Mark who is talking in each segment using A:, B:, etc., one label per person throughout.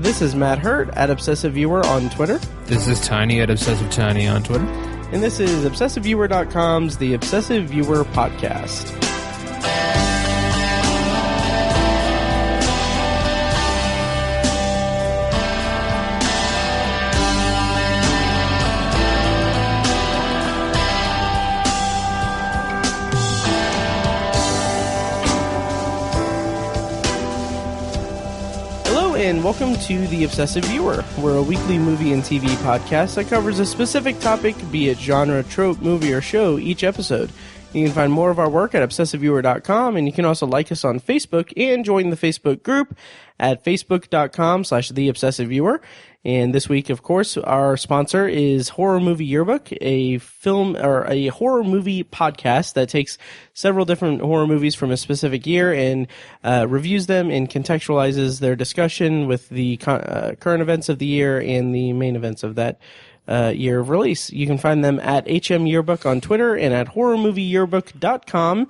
A: This is Matt Hurt at Obsessive Viewer on Twitter.
B: This is Tiny at Obsessive Tiny on Twitter.
A: And this is ObsessiveViewer.com's The Obsessive Viewer Podcast. And welcome to The Obsessive Viewer. We're a weekly movie and TV podcast that covers a specific topic, be it genre, trope, movie, or show, each episode. You can find more of our work at ObsessiveViewer.com, and you can also like us on Facebook and join the Facebook group at Facebook.com/TheObsessiveViewer. And this week, of course, our sponsor is Horror Movie Yearbook, a film or a horror movie podcast that takes several different horror movies from a specific year and reviews them and contextualizes their discussion with the current events of the year and the main events of that year of release. You can find them at HM Yearbook on Twitter and at horrormovieyearbook.com.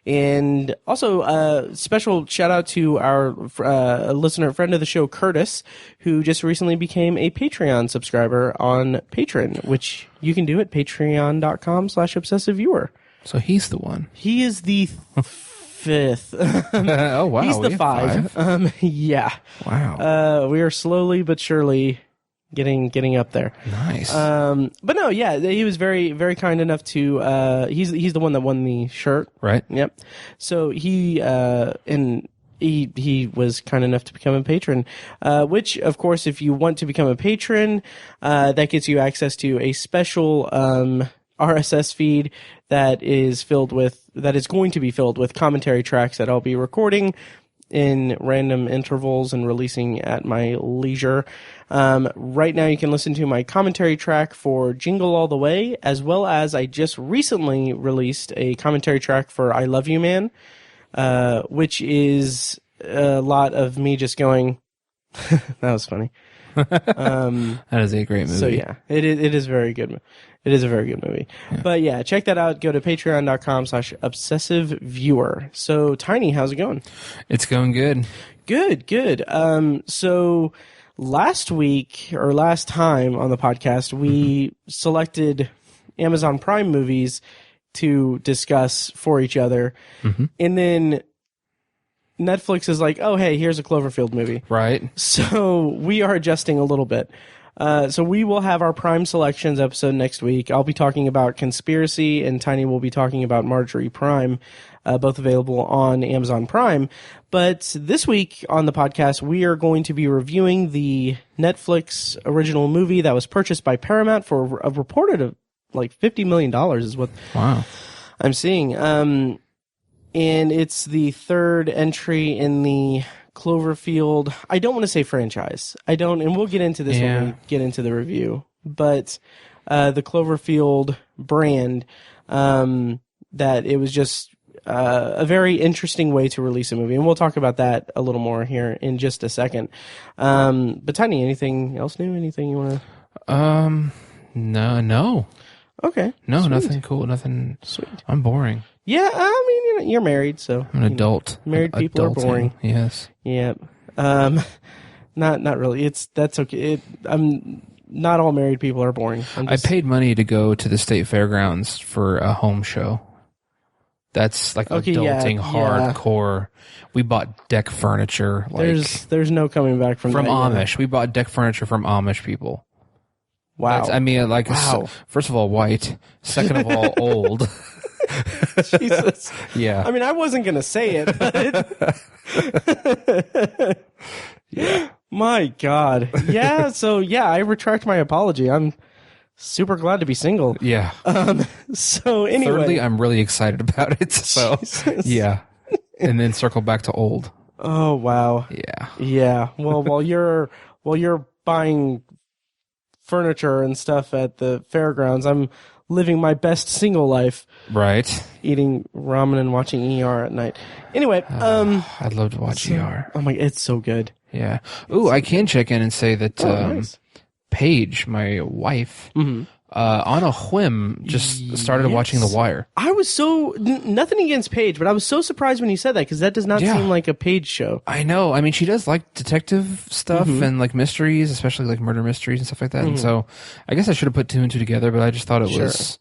A: And also, special shout out to our listener, friend of the show, Curtis, who just recently became a Patreon subscriber on Patreon, which you can do at patreon.com/obsessiveviewer.
B: So he's the one.
A: He is the fifth.
B: Oh, wow.
A: He's the five. Yeah.
B: Wow.
A: We are slowly but surely getting up there.
B: Nice.
A: But no, yeah, he was very, very kind enough to, he's the one that won the shirt.
B: Right.
A: Yep. So he was kind enough to become a patron, which of course, if you want to become a patron, that gets you access to a special, RSS feed that is going to be filled with commentary tracks that I'll be recording in random intervals and releasing at my leisure. Right now you can listen to my commentary track for Jingle All the Way, as well as I just recently released a commentary track for I Love You Man, which is a lot of me just going, that was funny.
B: That is a great movie.
A: So yeah, it is very good. It is a very good movie. Yeah. But yeah, check that out. Go to patreon.com/obsessiveviewer. So Tiny, how's it going?
B: It's going good.
A: Good. So last week or last time on the podcast, we selected Amazon Prime movies to discuss for each other. Mm-hmm. And then Netflix is like, oh, hey, here's a Cloverfield movie.
B: Right.
A: So we are adjusting a little bit. So we will have our Prime Selections episode next week. I'll be talking about Conspiracy, and Tiny will be talking about Marjorie Prime, both available on Amazon Prime. But this week on the podcast, we are going to be reviewing the Netflix original movie that was purchased by Paramount for a reported like $50 million is what I'm seeing. And it's the third entry in the Cloverfield, I don't want to say franchise. And we'll get into this when we get into the review. But the Cloverfield brand, that it was just a very interesting way to release a movie. And we'll talk about that a little more here in just a second. But Tiny, anything else new? Anything you want
B: to... No.
A: Okay.
B: No,
A: sweet.
B: Nothing cool. Nothing...
A: Sweet.
B: I'm boring.
A: Yeah, I mean, you're married, so...
B: I'm an adult.
A: Married people are boring.
B: Yes.
A: Yeah. Not really. That's okay. Not all married people are boring.
B: I paid money to go to the state fairgrounds for a home show. That's like adulting, hardcore. We bought deck furniture.
A: There's no coming back from that
B: Amish.
A: Yet.
B: We bought deck furniture from Amish people.
A: Wow.
B: First of all, white. Second of all, old.
A: Jesus.
B: Yeah.
A: I mean, I wasn't going to say it, but...
B: Yeah.
A: My God. Yeah, so I retract my apology. I'm super glad to be single.
B: Yeah.
A: So anyway.
B: Thirdly, I'm really excited about it. So,
A: Jesus.
B: Yeah. And then circle back to old.
A: Oh, wow.
B: Yeah.
A: Yeah. Well, while you're buying furniture and stuff at the fairgrounds, I'm living my best single life.
B: Right.
A: Eating ramen and watching ER at night. Anyway,
B: I'd love to watch ER.
A: Oh my, it's so good.
B: Yeah. Ooh, I can check in and say that
A: nice.
B: Paige, my wife, on a whim, just started watching The Wire.
A: I was nothing against Paige, but I was so surprised when you said that because that does not seem like a Paige show.
B: I know. I mean, she does like detective stuff and like mysteries, especially like murder mysteries and stuff like that. And so I guess I should have put two and two together, but I just thought it was,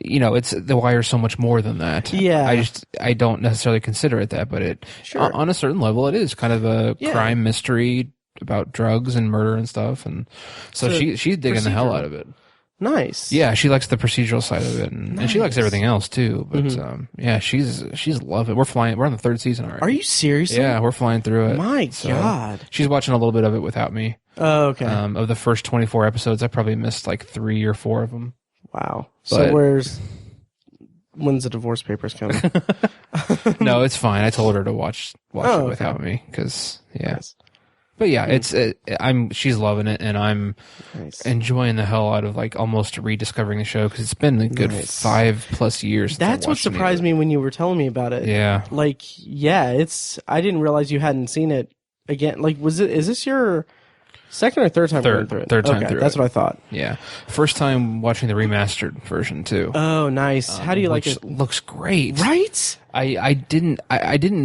B: it's The Wire so much more than that.
A: Yeah.
B: I don't necessarily consider it that, but it, on a certain level, it is kind of a crime mystery about drugs and murder and stuff. And so she's digging the hell out of it.
A: Nice.
B: Yeah, she likes the procedural side of it, and she likes everything else too. But she's loving it. We're on the third season already.
A: Are you serious?
B: Yeah, we're flying through it.
A: My God.
B: She's watching a little bit of it without me.
A: Oh, okay.
B: Of the first 24 episodes, I probably missed like 3 or 4 of them.
A: Wow. So when's the divorce papers coming?
B: No, it's fine. I told her to watch it without me because Nice. But yeah, she's loving it, and I'm enjoying the hell out of like almost rediscovering the show because it's been a good 5+ years.
A: That's what surprised me when you were telling me about it.
B: Yeah,
A: I didn't realize you hadn't seen it again. Like, is this your second or third time going through it?
B: Third time through.
A: That's what I thought.
B: Yeah, first time watching the remastered version too.
A: Oh, nice. How do you like it?
B: Looks great,
A: right?
B: I didn't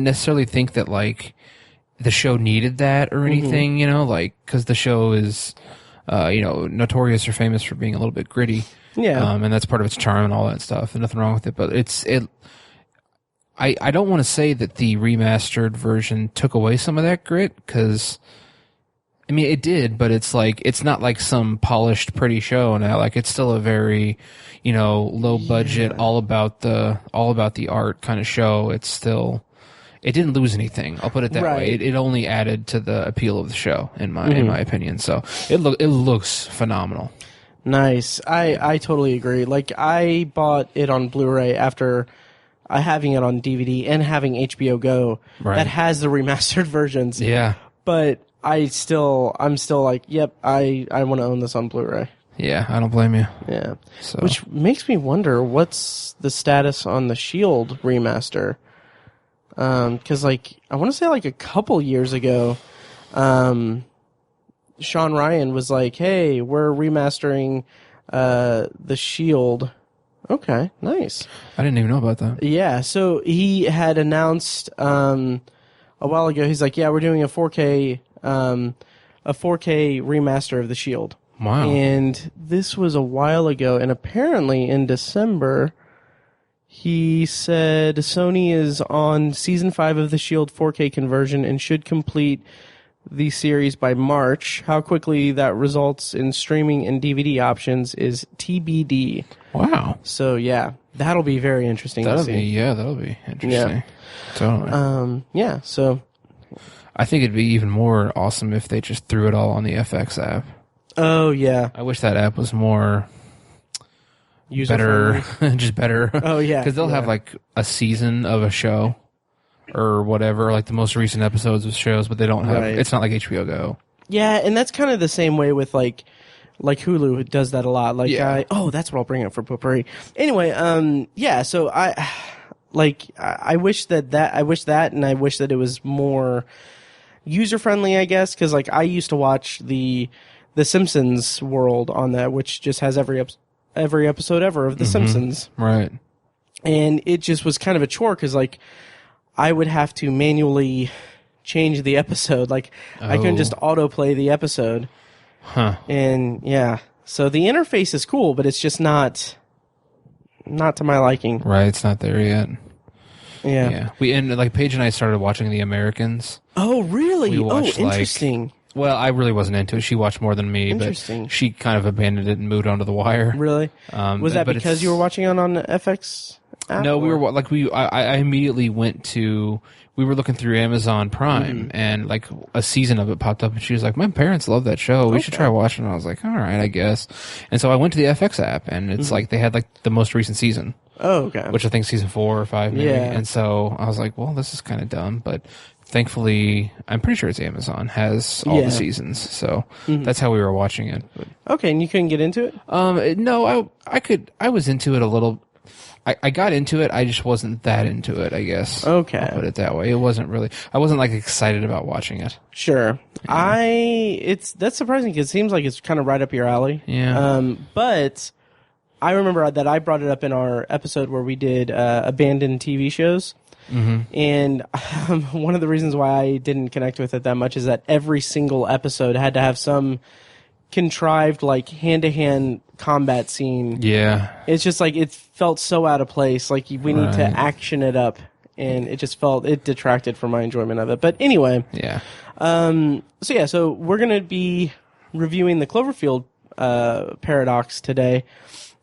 B: necessarily think that like the show needed that or anything, because the show is, notorious or famous for being a little bit gritty.
A: Yeah.
B: And that's part of its charm and all that stuff, and nothing wrong with it. But I don't want to say that the remastered version took away some of that grit, because, I mean, it did, but it's like, it's not like some polished, pretty show now. Like, it's still a very, low budget, all about the art kind of show. It's still, it didn't lose anything. I'll put it that way. It only added to the appeal of the show, in my opinion. So it looks phenomenal.
A: Nice. I totally agree. Like, I bought it on Blu-ray after having it on DVD and having HBO Go that has the remastered versions.
B: Yeah.
A: But I'm still like, yep, I want to own this on Blu-ray.
B: Yeah, I don't blame you.
A: Yeah. So. Which makes me wonder, what's the status on the Shield remaster? Because I want to say a couple years ago, Sean Ryan was like, "Hey, we're remastering the Shield." Okay, nice.
B: I didn't even know about that.
A: Yeah, so he had announced a while ago. He's like, "Yeah, we're doing a 4K remaster of the Shield."
B: Wow!
A: And this was a while ago, and apparently in December, he said Sony is on Season 5 of the S.H.I.E.L.D. 4K conversion and should complete the series by March. How quickly that results in streaming and DVD options is TBD.
B: Wow.
A: So, yeah, that'll be very interesting to see.
B: That'll be interesting. Yeah. Totally.
A: So
B: I think it'd be even more awesome if they just threw it all on the FX app.
A: Oh, yeah.
B: I wish that app was more...
A: better.
B: Oh, yeah. Because they'll have a season of a show or whatever, like the most recent episodes of shows, but they don't have, it's not like HBO Go.
A: Yeah, and that's kind of the same way with like Hulu does that a lot. That's what I'll bring up for Potpourri. Anyway, so I wish that, and I wish that it was more user friendly, I guess, because I used to watch the Simpsons world on that, which just has every episode ever of The Simpsons.
B: Right.
A: And it just was kind of a chore because, I would have to manually change the episode. I couldn't just autoplay the episode.
B: Huh.
A: And, so the interface is cool, but it's just not to my liking.
B: Right, it's not there yet.
A: Yeah.
B: Paige and I started watching The Americans.
A: Oh, really?
B: We watched,
A: interesting.
B: Well, I really wasn't into it. She watched more than me, but she kind of abandoned it and moved on to The Wire.
A: Really? Was that because you were watching it on the FX app?
B: No, I immediately went to, we were looking through Amazon Prime, and a season of it popped up, and she was like, "My parents love that show. We should try watching it." And I was like, "All right, I guess." And so I went to the FX app, and it's they had the most recent season.
A: Oh, okay.
B: Which I think season 4 or 5 maybe.
A: Yeah.
B: And so I was like, well, this is kind of dumb, but thankfully, I'm pretty sure it's Amazon has all the seasons, so that's how we were watching it. But,
A: okay, and you couldn't get into it?
B: No, I was into it a little. I got into it. I just wasn't that into it, I guess.
A: Okay,
B: I'll put it that way. I wasn't excited about watching it.
A: Sure, yeah. That's surprising because it seems like it's kind of right up your alley.
B: Yeah,
A: but I remember that I brought it up in our episode where we did abandoned TV shows.
B: Mm-hmm.
A: And one of the reasons why I didn't connect with it that much is that every single episode had to have some contrived, like, hand-to-hand combat scene.
B: Yeah.
A: It's just like, it felt so out of place. Like, we need to action it up. And it just it detracted from my enjoyment of it. But anyway.
B: Yeah.
A: So we're going to be reviewing the Cloverfield Paradox today.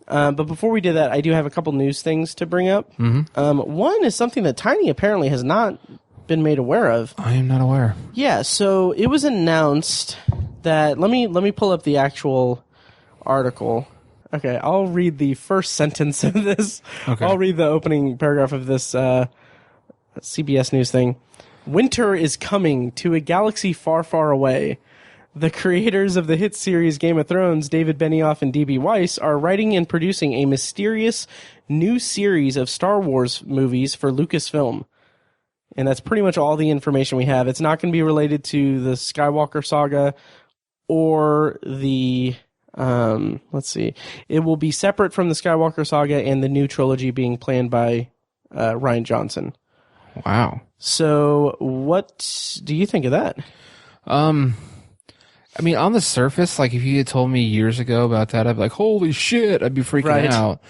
A: But before we do that, I do have a couple news things to bring up.
B: Mm-hmm.
A: One is something that Tiny apparently has not been made aware of.
B: I am not aware.
A: Yeah, so it was announced that let me pull up the actual article. Okay, I'll read the first sentence of this.
B: Okay.
A: I'll read the opening paragraph of this CBS News thing. Winter is coming to a galaxy far, far away. The creators of the hit series Game of Thrones, David Benioff and D.B. Weiss, are writing and producing a mysterious new series of Star Wars movies for Lucasfilm. And that's pretty much all the information we have. It's not going to be related to the Skywalker saga or the... let's see. It will be separate from the Skywalker saga and the new trilogy being planned by Rian Johnson.
B: Wow.
A: So what do you think of that?
B: I mean, on the surface, like, if you had told me years ago about that, I'd be like, holy shit, I'd be freaking out.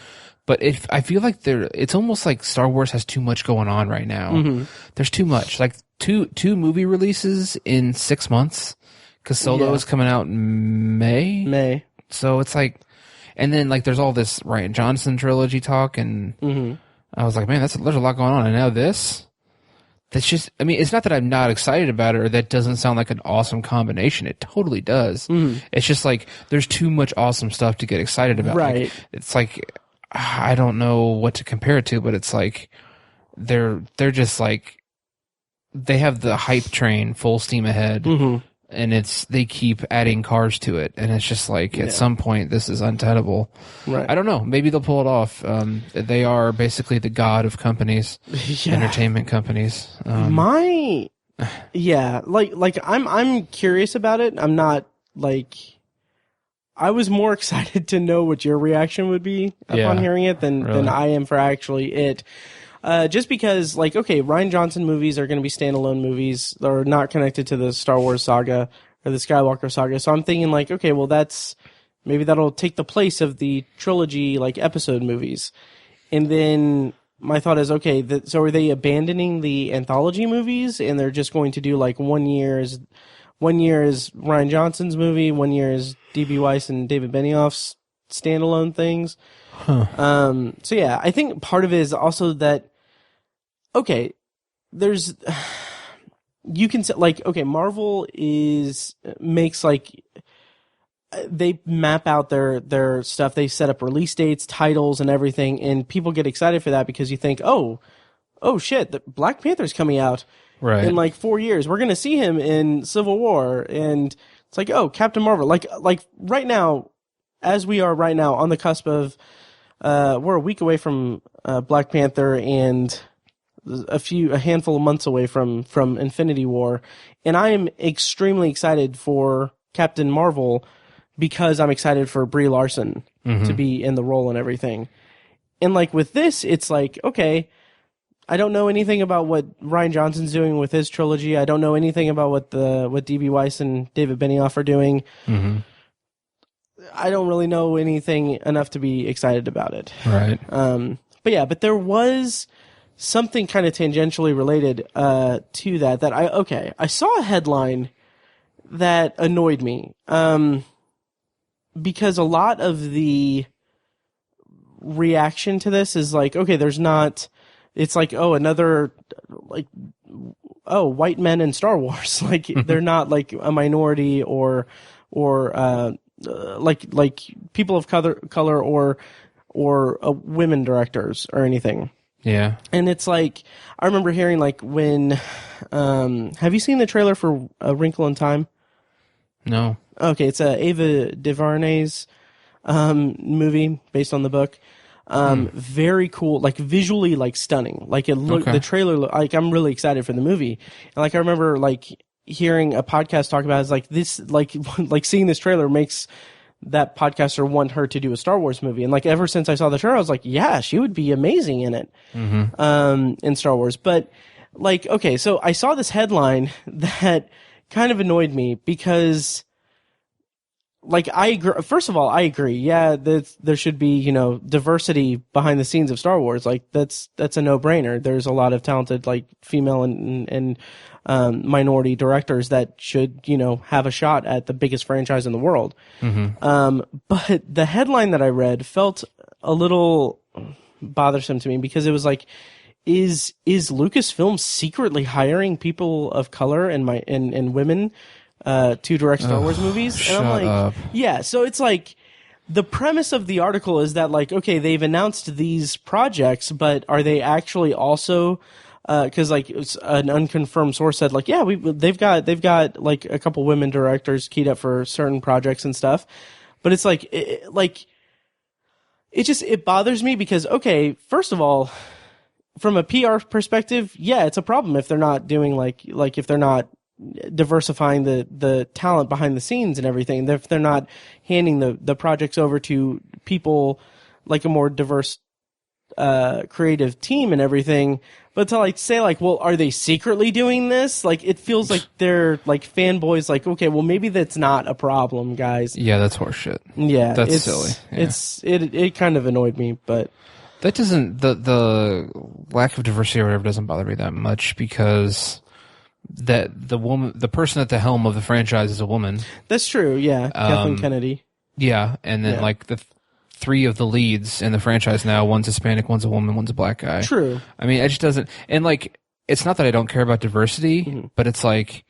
B: But I feel like it's almost like Star Wars has too much going on right now.
A: Mm-hmm.
B: There's too much. Like, two movie releases in 6 months, because Solo is coming out in May. So it's like, and then, like, there's all this Rian Johnson trilogy talk, and I was like, man, there's a lot going on. And now this? That's just, I mean, it's not that I'm not excited about it or that doesn't sound like an awesome combination. It totally does. It's just like, there's too much awesome stuff to get excited about.
A: Right.
B: Like, it's like, I don't know what to compare it to, but it's like, they're just like, they have the hype train full steam ahead. And they keep adding cars to it. And it's just like, at some point, this is untenable. Right. I don't know. Maybe they'll pull it off. They are basically the god of companies, entertainment companies.
A: I'm curious about it. I'm not, like, I was more excited to know what your reaction would be upon hearing it than I am for actually it. Just because, like, okay, Rian Johnson movies are going to be standalone movies that are not connected to the Star Wars saga or the Skywalker saga. So I'm thinking, like, okay, well, maybe that'll take the place of the trilogy, like, episode movies. And then my thought is, okay, so are they abandoning the anthology movies and they're just going to do, like, 1 year is Rian Johnson's movie, 1 year is D.B. Weiss and David Benioff's standalone things? So yeah, I think part of it is also that, okay, you can say, like, okay, Marvel makes, like, they map out their stuff. They set up release dates, titles, and everything, and people get excited for that because you think, oh shit, the Black Panther's coming out in like 4 years. We're gonna see him in Civil War, and it's like, oh, Captain Marvel, like right now, as we are right now on the cusp of, we're a week away from Black Panther and a handful of months away from Infinity War, and I am extremely excited for Captain Marvel because I'm excited for Brie Larson to be in the role and everything. And like with this, it's like, okay, I don't know anything about what Rian Johnson's doing with his trilogy. I don't know anything about what D.B. Weiss and David Benioff are doing. I don't really know anything enough to be excited about it.
B: Right.
A: But there was something kind of tangentially related to that I saw a headline that annoyed me because a lot of the reaction to this is like, okay, it's like, oh, another, like, oh, white men in Star Wars. Like, they're not like a minority or like people of color or women directors or anything.
B: Yeah. And
A: it's like, I remember hearing, like, when, have you seen the trailer for A Wrinkle in Time?
B: No.
A: Okay, it's Ava DuVernay's movie based on the book. Very cool, like, visually, like, stunning. Like, the trailer, like, I'm really excited for the movie. And, like, I remember, like, hearing a podcast talk about it, it's like this, like seeing this trailer makes that podcaster want her to do a Star Wars movie. And like ever since I saw the trailer, I was like, yeah, she would be amazing in it, in Star Wars. But like, okay, so I saw this headline that kind of annoyed me because, like, I agree. First of all, I agree. Yeah, there should be, you know, diversity behind the scenes of Star Wars. Like, that's a no-brainer. There's a lot of talented, like, female and minority directors that should, you know, have a shot at the biggest franchise in the world. But the headline that I read felt a little bothersome to me because it was like, is Lucasfilm secretly hiring people of color and women to direct Star Wars movies? And I'm like,
B: up.
A: yeah. So it's like the premise of the article is that like, okay, they've announced these projects, but are they actually also? Because like it's an unconfirmed source said like, yeah, they've got like a couple women directors keyed up for certain projects and stuff, but it's like it bothers me because okay, first of all, from a PR perspective, yeah, it's a problem if they're not doing like if they're not diversifying the talent behind the scenes and everything. If they're not handing the projects over to people like a more diverse creative team and everything. But to like say like, well, are they secretly doing this? Like it feels like they're like fanboys like, okay, well maybe that's not a problem, guys.
B: Yeah, that's horseshit.
A: Yeah.
B: That's silly. Yeah.
A: It kind of annoyed me, but
B: that doesn't the lack of diversity or whatever doesn't bother me that much because the person at the helm of the franchise is a woman.
A: That's true. Yeah, Kathleen Kennedy.
B: Yeah, and then like the three of the leads in the franchise now, one's Hispanic, one's a woman, one's a black guy.
A: True.
B: I mean, it just doesn't, and like it's not that I don't care about diversity, but it's like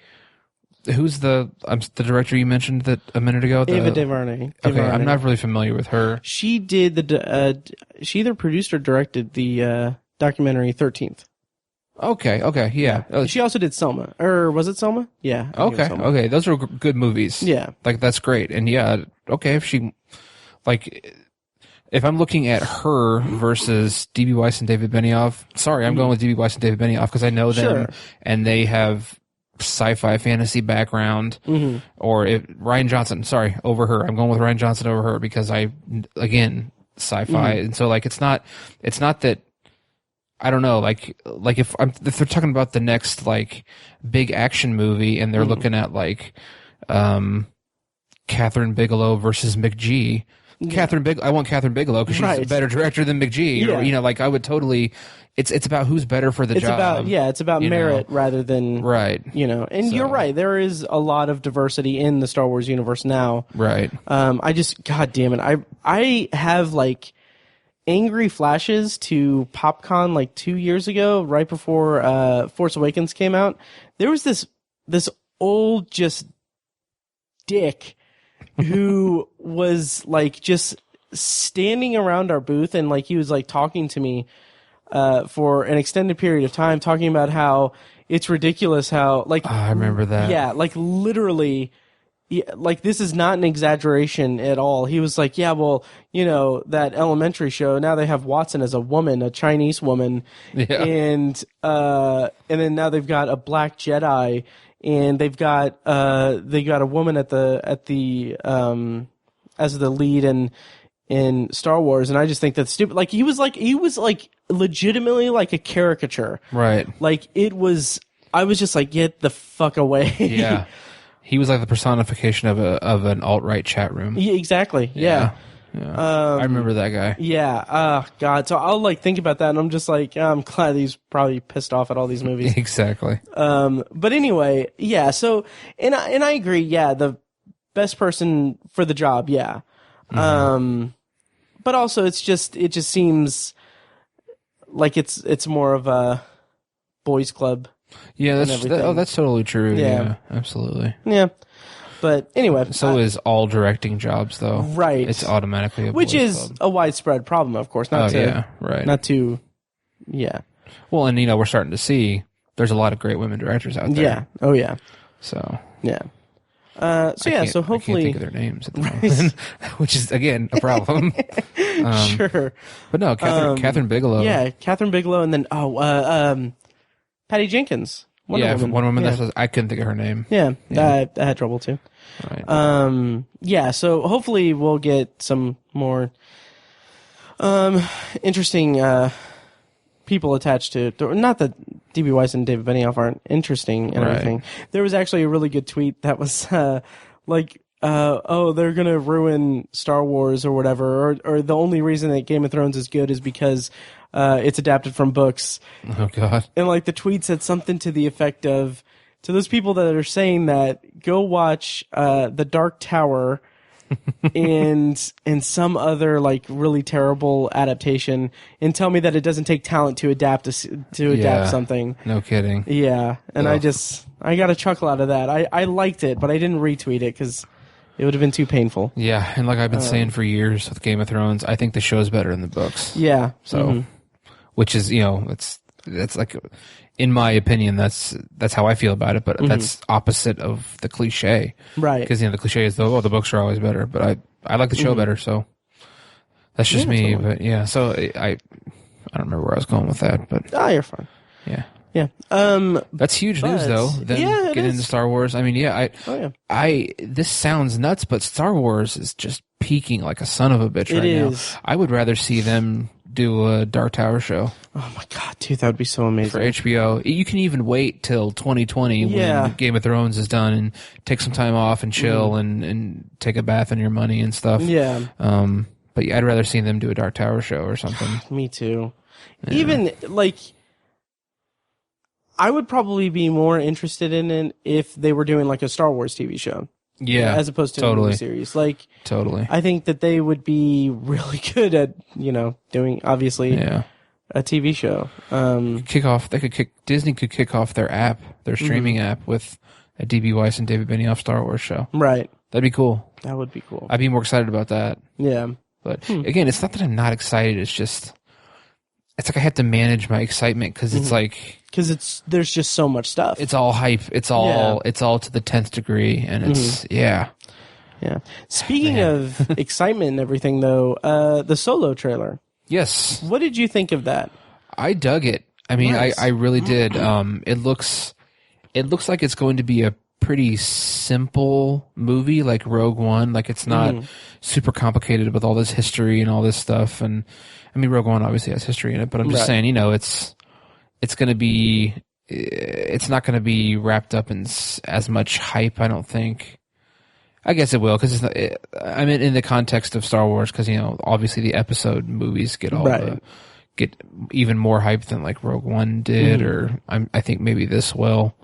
B: who's the director you mentioned that a minute ago?
A: Ava DuVernay.
B: Okay, I'm not really familiar with her.
A: She did she either produced or directed the documentary 13th.
B: Okay, yeah.
A: She also did Selma, or was it Selma? Yeah.
B: Okay. Those were good movies.
A: Yeah.
B: Like that's great, and yeah, okay. If she, like, if I'm looking at her versus D.B. Weiss and David Benioff, sorry, I'm going with D.B. Weiss and David Benioff because I know them and they have sci-fi fantasy background. Or if Ryan Johnson, sorry, over her. I'm going with Ryan Johnson over her because again, sci-fi, and so like it's not that. I don't know, like if they're talking about the next like big action movie and they're looking at like Catherine Bigelow versus McG. I want Catherine Bigelow because she's a better director than McG. Or, you know, like I would totally. It's about who's better for the job.
A: It's about merit rather than you know. And
B: so,
A: you're right. There is a lot of diversity in the Star Wars universe now.
B: Right.
A: I just, God damn it, I have like angry flashes to PopCon like 2 years ago, right before Force Awakens came out. There was this old just dick who was like just standing around our booth and like he was like talking to me for an extended period of time, talking about how it's ridiculous how like
B: I remember that.
A: Yeah, like literally. Yeah, like this is not an exaggeration at all. He was like, yeah, well, you know, that elementary show, now they have Watson as a woman, a Chinese woman. Yeah. And then now they've got a black Jedi and they've got a woman at the as the lead in Star Wars. And I just think that's stupid. Like he was like legitimately like a caricature.
B: Right.
A: Like I was just like, get the fuck away.
B: Yeah. He was like the personification of an alt-right chat room.
A: Yeah, exactly. Yeah.
B: I remember that guy.
A: Yeah. God. So I'll like think about that, and I'm just like, I'm glad he's probably pissed off at all these movies.
B: Exactly.
A: But anyway, yeah. So and I agree. Yeah, the best person for the job. Yeah. But also, it just seems like it's more of a boys' club.
B: Yeah, that's totally true. Yeah, absolutely.
A: Yeah, but anyway,
B: so is all directing jobs though.
A: Right,
B: it's automatically
A: which is
B: club.
A: A widespread problem, of course. Not to.
B: Well, and you know we're starting to see there's a lot of great women directors out there.
A: Yeah. Oh yeah.
B: So
A: yeah. So hopefully
B: I can't think of their names at the moment, which is again a problem.
A: Sure,
B: but no, Catherine Bigelow.
A: Yeah, Catherine Bigelow, and then Patty Jenkins
B: Wonder Woman.
A: Yeah.
B: I couldn't think of her name.
A: Yeah, I had trouble too.
B: Right.
A: Yeah, so hopefully we'll get some more interesting people attached to not that D.B. Weiss and David Benioff aren't interesting and everything. There was actually a really good tweet that was oh, they're gonna ruin Star Wars or whatever, or the only reason that Game of Thrones is good is because it's adapted from books.
B: Oh God!
A: And like the tweet said something to the effect of, to those people that are saying that, go watch The Dark Tower and some other like really terrible adaptation, and tell me that it doesn't take talent to adapt adapt something.
B: No kidding.
A: Yeah, and I got a chuckle out of that. I liked it, but I didn't retweet it because it would have been too painful.
B: Yeah, and like I've been saying for years with Game of Thrones, I think the show's better than the books.
A: Yeah.
B: So, which is, it's like, in my opinion, that's how I feel about it, but that's opposite of the cliche.
A: Right.
B: Because, the cliche is, the books are always better, but I like the show better, so that's just me.
A: Totally.
B: But yeah, so I don't remember where I was going with that, but.
A: You're fine.
B: Yeah.
A: Yeah.
B: That's huge news, though. Then get into Star Wars. I mean, this sounds nuts, but Star Wars is just peaking like a son of a bitch right now. I would rather see them do a Dark Tower show.
A: Oh my God, dude, that would be so amazing.
B: For HBO. You can even wait till 2020 when Game of Thrones is done and take some time off and chill and take a bath on your money and stuff.
A: Yeah.
B: But I'd rather see them do a Dark Tower show or something.
A: Me too. Yeah. Even, like, I would probably be more interested in it if they were doing, like, a Star Wars TV show.
B: Yeah.
A: As opposed to a movie series. Like, I think that they would be really good at, doing, obviously, a TV show.
B: Disney could kick off their app, their streaming app, with a D.B. Weiss and David Benioff Star Wars show.
A: Right.
B: That'd be cool.
A: That would be cool.
B: I'd be more excited about that.
A: Yeah.
B: But again, it's not that I'm not excited. It's just, it's like I have to manage my excitement because it's like,
A: because there's just so much stuff.
B: It's all hype. It's all to the 10th degree, and it's Yeah.
A: Speaking of excitement and everything, though, the Solo trailer.
B: Yes.
A: What did you think of that?
B: I dug it. I mean, I really did. It looks like it's going to be a pretty simple movie, like Rogue One. Like it's not super complicated with all this history and all this stuff. And I mean, Rogue One obviously has history in it, but I'm just saying, it's going to be, it's not going to be wrapped up in as much hype, I don't think. I guess it will, because I mean, in the context of Star Wars, because, obviously the episode movies get get even more hype than like Rogue One did, or I think maybe this will.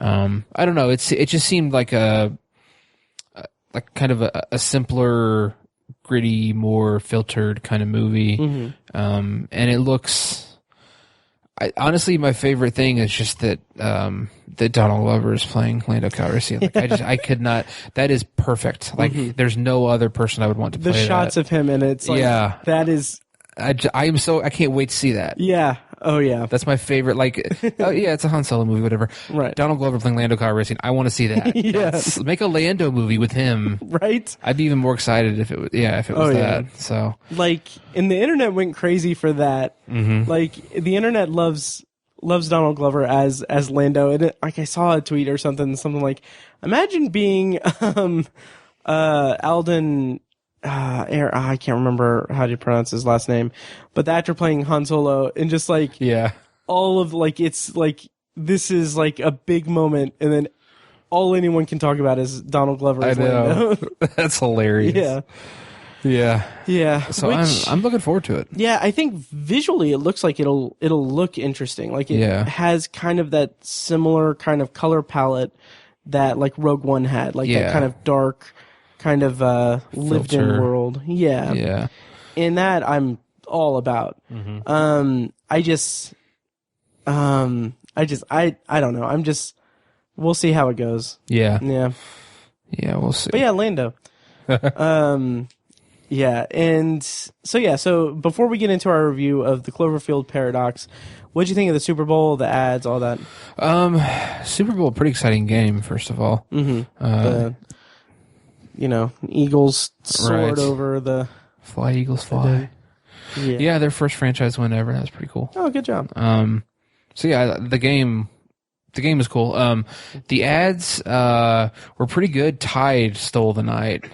B: I don't know. It just seemed like kind of a simpler, gritty, more filtered kind of movie. And it looks, honestly, my favorite thing is just that Donald Glover is playing Lando Calrissian. Like I could not. That is perfect. Like there's no other person I would want to play
A: the shots
B: that.
A: of him in it's like, that is. I can't wait to see that. Yeah. Oh yeah.
B: That's my favorite. Like, oh yeah, it's a Han Solo movie, whatever.
A: Right.
B: Donald Glover playing Lando Calrissian. I want to see that.
A: Yes.
B: Make a Lando movie with him.
A: Right.
B: I'd be even more excited if it was. Yeah, if it was that. Yeah. So.
A: Like, and the internet went crazy for that. Like, the internet loves Donald Glover as Lando. And like I saw a tweet or something like, imagine being Alden. I can't remember how to pronounce his last name, but the actor playing Han Solo, and just like all of like, it's like, this is like a big moment, and then all anyone can talk about is Donald Glover as Lando.
B: That's hilarious. Yeah. So I'm looking forward to it.
A: Yeah, I think visually it looks like it'll look interesting. Like it has kind of that similar kind of color palette that like Rogue One had, like that kind of dark, kind of lived in world. Yeah. And that I'm all about. I don't know. We'll see how it goes. Yeah,
B: we'll see.
A: But yeah, Lando. Yeah, and so before we get into our review of the Cloverfield Paradox, what'd you think of the Super Bowl, the ads, all that?
B: Super Bowl, pretty exciting game, first of all.
A: Eagles soared over the...
B: Fly, Eagles, fly. Yeah, their first franchise win ever. That's pretty cool.
A: Oh, good job.
B: So yeah, the game The game is cool. The ads were pretty good. Tide Stole the Night.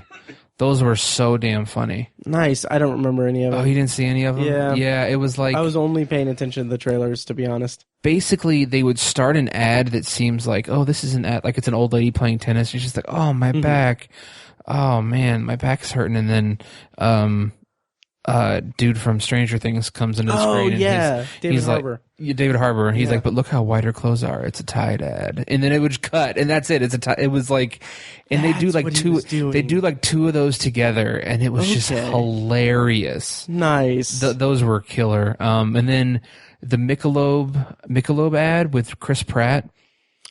B: Those were so damn funny.
A: Nice. I don't remember any of them.
B: Oh, you didn't see any of them?
A: Yeah.
B: Yeah, it was like...
A: I was only paying attention to the trailers, to be honest.
B: Basically, they would start an ad that seems like, oh, this is an ad, like it's an old lady playing tennis. She's just like, oh, my back. Oh, man, my back's hurting. And then dude from Stranger Things comes into the screen. And
A: yeah. David Harbour.
B: Like, David Harbour. And he's like, but look how white her clothes are. It's a Tide ad. And then it would cut, and that's it. It was like, and they do like two of those together, and it was just hilarious.
A: Nice.
B: Those were killer. And then the Michelob ad with Chris Pratt.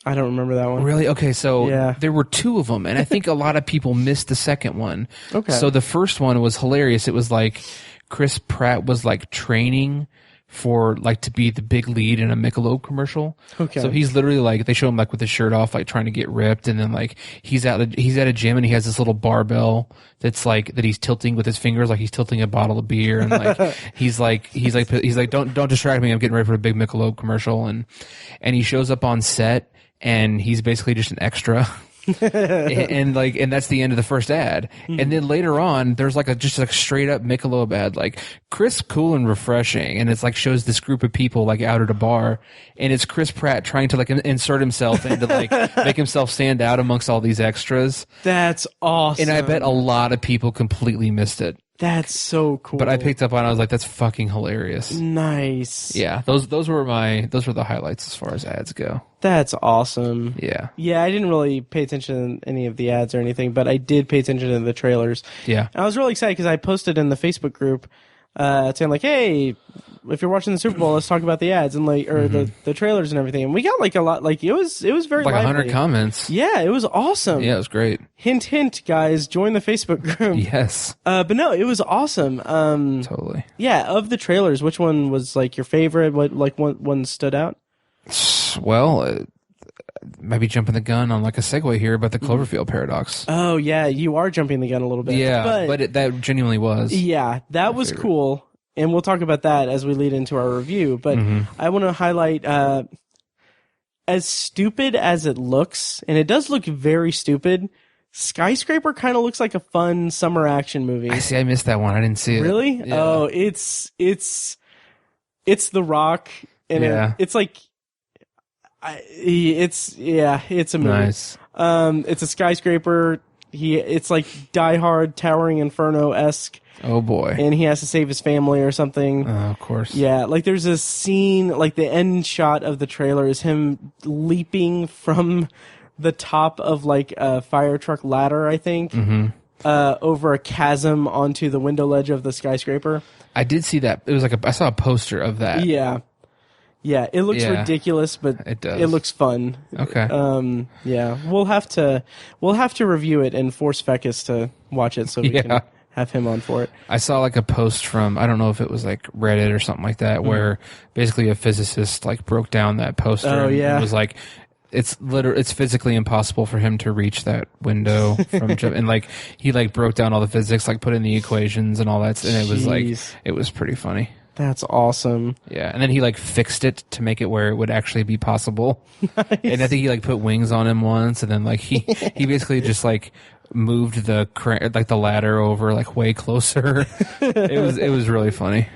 A: I don't remember that one.
B: Really? Okay, so there were two of them, and I think a lot of people missed the second one. Okay. So the first one was hilarious. It was like Chris Pratt was like training for like to be the big lead in a Michelob commercial. Okay. So he's literally like, they show him like with his shirt off, like trying to get ripped, and then like he's at a gym and he has this little barbell that's like that he's tilting with his fingers, like he's tilting a bottle of beer, and like he's like don't distract me, I'm getting ready for a big Michelob commercial, and he shows up on set and he's basically just an extra. and that's the end of the first ad. And then later on there's like just a straight up Michelob ad, like crisp, cool, and refreshing, and it's like shows this group of people like out at a bar, and it's Chris Pratt trying to like insert himself and to like make himself stand out amongst all these extras.
A: That's awesome.
B: And I bet a lot of people completely missed it.
A: That's so cool.
B: But I picked up on it. I was like, that's fucking hilarious.
A: Nice.
B: Yeah, those were the highlights as far as ads go.
A: That's awesome.
B: Yeah.
A: Yeah, I didn't really pay attention to any of the ads or anything, but I did pay attention to the trailers.
B: Yeah.
A: And I was really excited because I posted in the Facebook group saying like, hey, if you're watching the Super Bowl, let's talk about the ads and like, or the trailers and everything. And we got like a lot, like it was very
B: like
A: lively.
B: 100 comments.
A: Yeah, it was awesome.
B: Yeah, it was great.
A: Hint, hint, guys, join the Facebook group.
B: Yes.
A: But no, it was awesome.
B: Totally.
A: Yeah, of the trailers, which one was like your favorite? What like one stood out?
B: Well, maybe jumping the gun on like a segue here, but the Cloverfield Paradox.
A: Oh yeah, you are jumping the gun a little bit.
B: Yeah, but that genuinely was.
A: Yeah, that was favorite. Cool. And we'll talk about that as we lead into our review. But I want to highlight, as stupid as it looks, and it does look very stupid, Skyscraper kind of looks like a fun summer action movie.
B: I missed that one. I didn't see it.
A: Really? Yeah. Oh, it's The Rock, and it's like, it's a movie. Nice. It's a skyscraper. It's like Die Hard, Towering Inferno-esque.
B: Oh boy.
A: And he has to save his family or something.
B: Oh, of course.
A: Yeah, like there's a scene, like the end shot of the trailer is him leaping from the top of like a fire truck ladder, I think, over a chasm onto the window ledge of the skyscraper. I
B: did see that. It was like I saw a poster of that.
A: Yeah. Yeah, it looks ridiculous, but
B: it does.
A: It looks fun.
B: Okay.
A: Yeah, we'll have to review it and force Fecus to watch it so we can have him on for it. I
B: saw like a post from, I don't know if it was like Reddit or something like that, where basically a physicist like broke down that poster and was like, it's physically impossible for him to reach that window from and like he like broke down all the physics, like put in the equations and all that, and it was like, it was pretty funny.
A: That's awesome.
B: Yeah, and then he like fixed it to make it where it would actually be possible. Nice. And I think he like put wings on him once, and then like he basically just like moved the ladder over like way closer. It was really funny.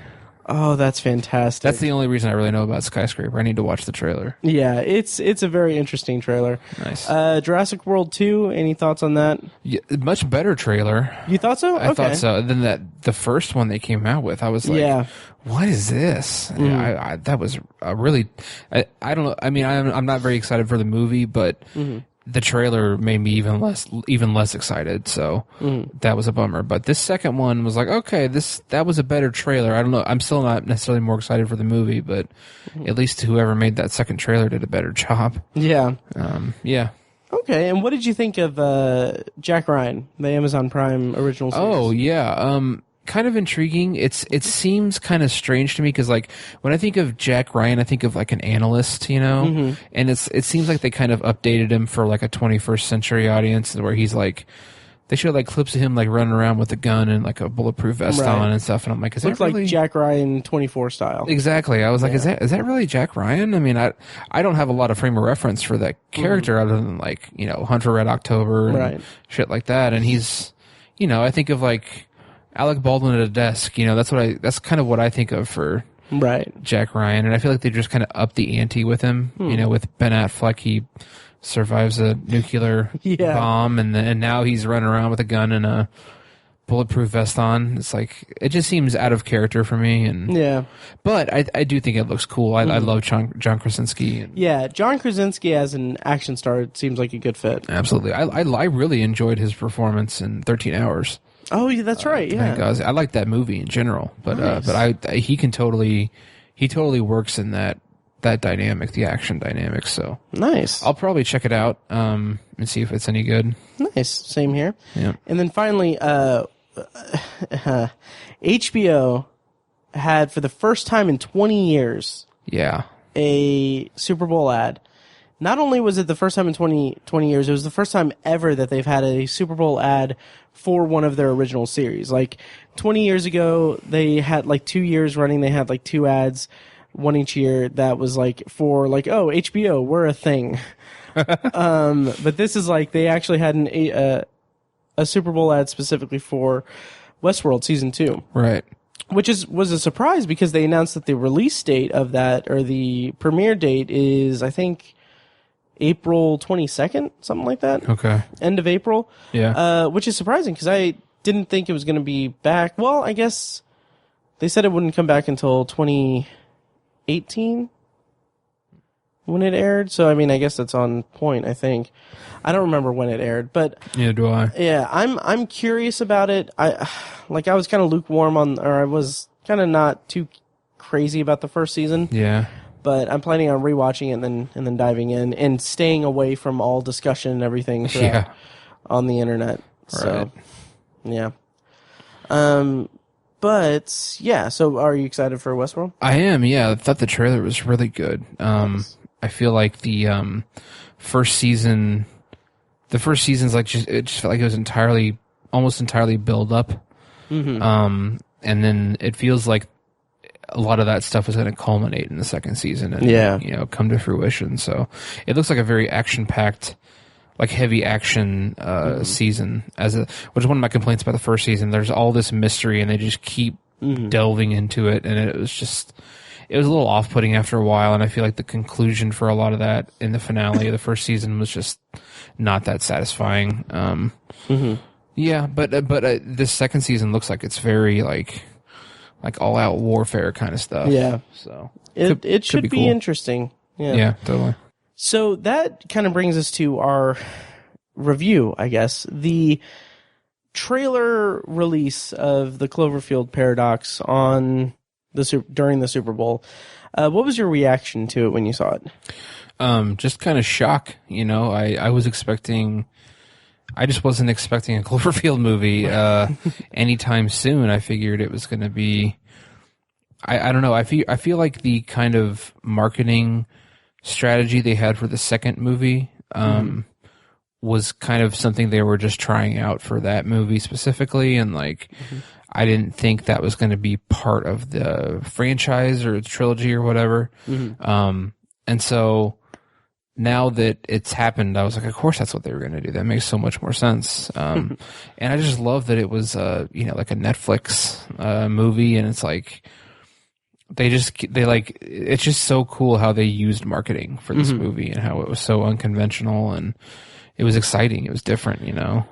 A: Oh, that's fantastic.
B: That's the only reason I really know about Skyscraper. I need to watch the trailer.
A: Yeah, it's a very interesting trailer.
B: Nice.
A: Jurassic World 2, any thoughts on that?
B: Yeah, much better trailer.
A: You thought so?
B: I thought so. Then the first one they came out with, I was like, what is this? Yeah, that was a really, I don't know. I mean, I'm not very excited for the movie, but the trailer made me even less excited. So that was a bummer. But this second one was like, okay, that was a better trailer. I don't know. I'm still not necessarily more excited for the movie, but at least whoever made that second trailer did a better job.
A: Yeah.
B: Yeah.
A: Okay. And what did you think of Jack Ryan, the Amazon Prime original series?
B: Oh yeah. Kind of intriguing. It seems kind of strange to me because like when I think of Jack Ryan, I think of like an analyst, you know, and it seems like they kind of updated him for like a 21st century audience where he's like they show like clips of him like running around with a gun and like a bulletproof vest on and stuff, and I'm like, is that really
A: like Jack Ryan 24 style?
B: Exactly. I was like, is that really Jack Ryan? I mean, I don't have a lot of frame of reference for that character other than like, you know, Hunt for Red October and shit like that. And he's, you know, I think of like Alec Baldwin at a desk. You know, that's kind of what I think of for Jack Ryan. And I feel like they just kind of upped the ante with him. You know, with Ben Affleck, he survives a nuclear bomb, and now he's running around with a gun and a bulletproof vest on. It's like, it just seems out of character for me. And but I do think it looks cool. I love John Krasinski.
A: John Krasinski as an action star seems like a good fit.
B: Absolutely. I really enjoyed his performance in 13 Hours.
A: Oh, yeah, that's right. Yeah,
B: I like that movie in general, but he totally works in that dynamic, the action dynamic. So
A: nice.
B: I'll probably check it out and see if it's any good.
A: Nice. Same here.
B: Yeah.
A: And then finally, HBO had, for the first time in 20 years, a Super Bowl ad. Not only was it the first time in 20 years, it was the first time ever that they've had a Super Bowl ad for one of their original series. Like 20 years ago, they had like 2 years running, they had like 2 ads, one each year, that was like for like, oh, HBO, we're a thing. But this is like, they actually had a Super Bowl ad specifically for Westworld Season 2.
B: Right.
A: Which was a surprise because they announced that the release date of that, or the premiere date, is, I think, April 22nd, something like that.
B: Okay.
A: End of April.
B: Yeah.
A: Which is surprising because I didn't think it was going to be back. Well, I guess they said it wouldn't come back until 2018 when it aired. So, I mean, I guess that's on point, I think. I don't remember when it aired, but
B: yeah, do I?
A: Yeah, I'm curious about it. I was kind of lukewarm I was kind of not too crazy about the first season.
B: Yeah. But
A: I'm planning on rewatching it and then diving in and staying away from all discussion and everything on the internet. So, yeah. But yeah, so are you excited for Westworld?
B: I am. Yeah, I thought the trailer was really good. I feel like the first season's like it just felt like it was almost entirely build up. Mm-hmm. And then it feels like a lot of that stuff is going to culminate in the second season and you know, come to fruition. So it looks like a very action-packed, like heavy action season, which is one of my complaints about the first season. There's all this mystery and they just keep delving into it, and it was a little off-putting after a while, and I feel like the conclusion for a lot of that in the finale of the first season was just not that satisfying. Yeah, but this second season looks like it's very like all-out warfare kind of stuff.
A: Yeah.
B: So
A: it should be
B: cool.
A: Interesting. Yeah.
B: Yeah, totally.
A: So that kind of brings us to our review, I guess. The trailer release of the Cloverfield Paradox during the Super Bowl. What was your reaction to it when you saw it?
B: Just kind of shock. You know, I just wasn't expecting a Cloverfield movie anytime soon. I figured it was going to be. I don't know. I feel like the kind of marketing strategy they had for the second movie was kind of something they were just trying out for that movie specifically, and like I didn't think that was going to be part of the franchise or trilogy or whatever. And so now that it's happened, I was like, of course that's what they were going to do. That makes so much more sense. And I just love that it was you know, like a Netflix movie, and it's like it's just so cool how they used marketing for this movie and how it was so unconventional, and it was exciting. It was different, you know?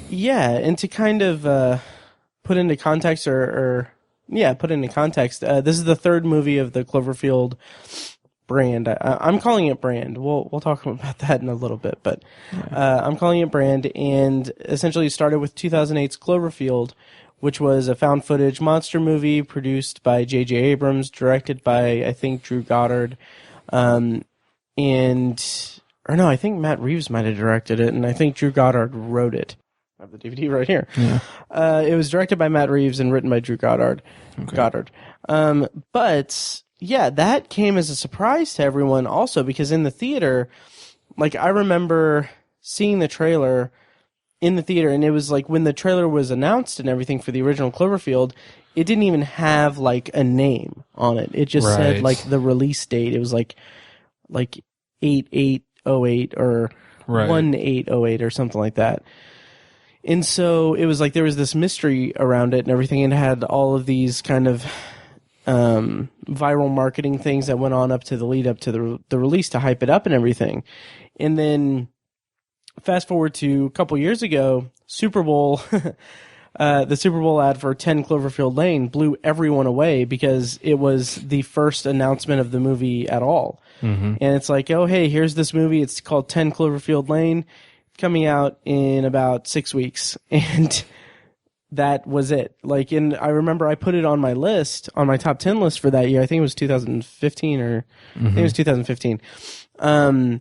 A: Yeah. And to kind of, put into context this is the third movie of the Cloverfield brand. I'm calling it brand. We'll talk about that in a little bit, but, I'm calling it brand, and essentially started with 2008's Cloverfield, which was a found footage monster movie produced by J.J. Abrams, directed by, I think, Drew Goddard. I think Matt Reeves might have directed it, and I think Drew Goddard wrote it. I have the DVD right here. Yeah. It was directed by Matt Reeves and written by Drew Goddard. But yeah, that came as a surprise to everyone also, because in the theater, like, I remember seeing the trailer in the theater, and it was like when the trailer was announced and everything for the original Cloverfield, it didn't even have like a name on it. It just said
B: Right.
A: like the release date. It was like 8808 or
B: Right.
A: 1808 or something like that. And so it was like there was this mystery around it and everything, and it had all of these kind of viral marketing things that went on up to the lead up to the release to hype it up and everything. And then fast forward to a couple years ago, Super Bowl, the Super Bowl ad for 10 Cloverfield Lane blew everyone away because it was the first announcement of the movie at all.
B: Mm-hmm.
A: And it's like, oh, hey, here's this movie. It's called 10 Cloverfield Lane, coming out in about 6 weeks. And that was it. Like, and I remember I put it on my list, on my top 10 list for that year. I think it was 2015 or I think it was 2015. Or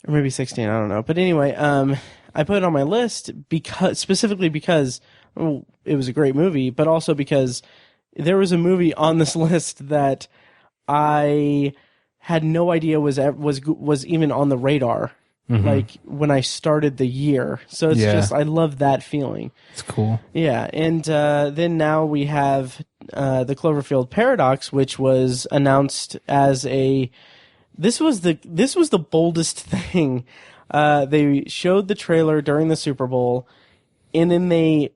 A: maybe 16, I don't know. But anyway, I put it on my list specifically because it was a great movie, but also because there was a movie on this list that I had no idea was even on the radar. Like when I started the year. So it's just, I love that feeling.
B: It's cool.
A: Yeah. And then now we have the Cloverfield Paradox, which was announced as this was the boldest thing. They showed the trailer during the Super Bowl, and then the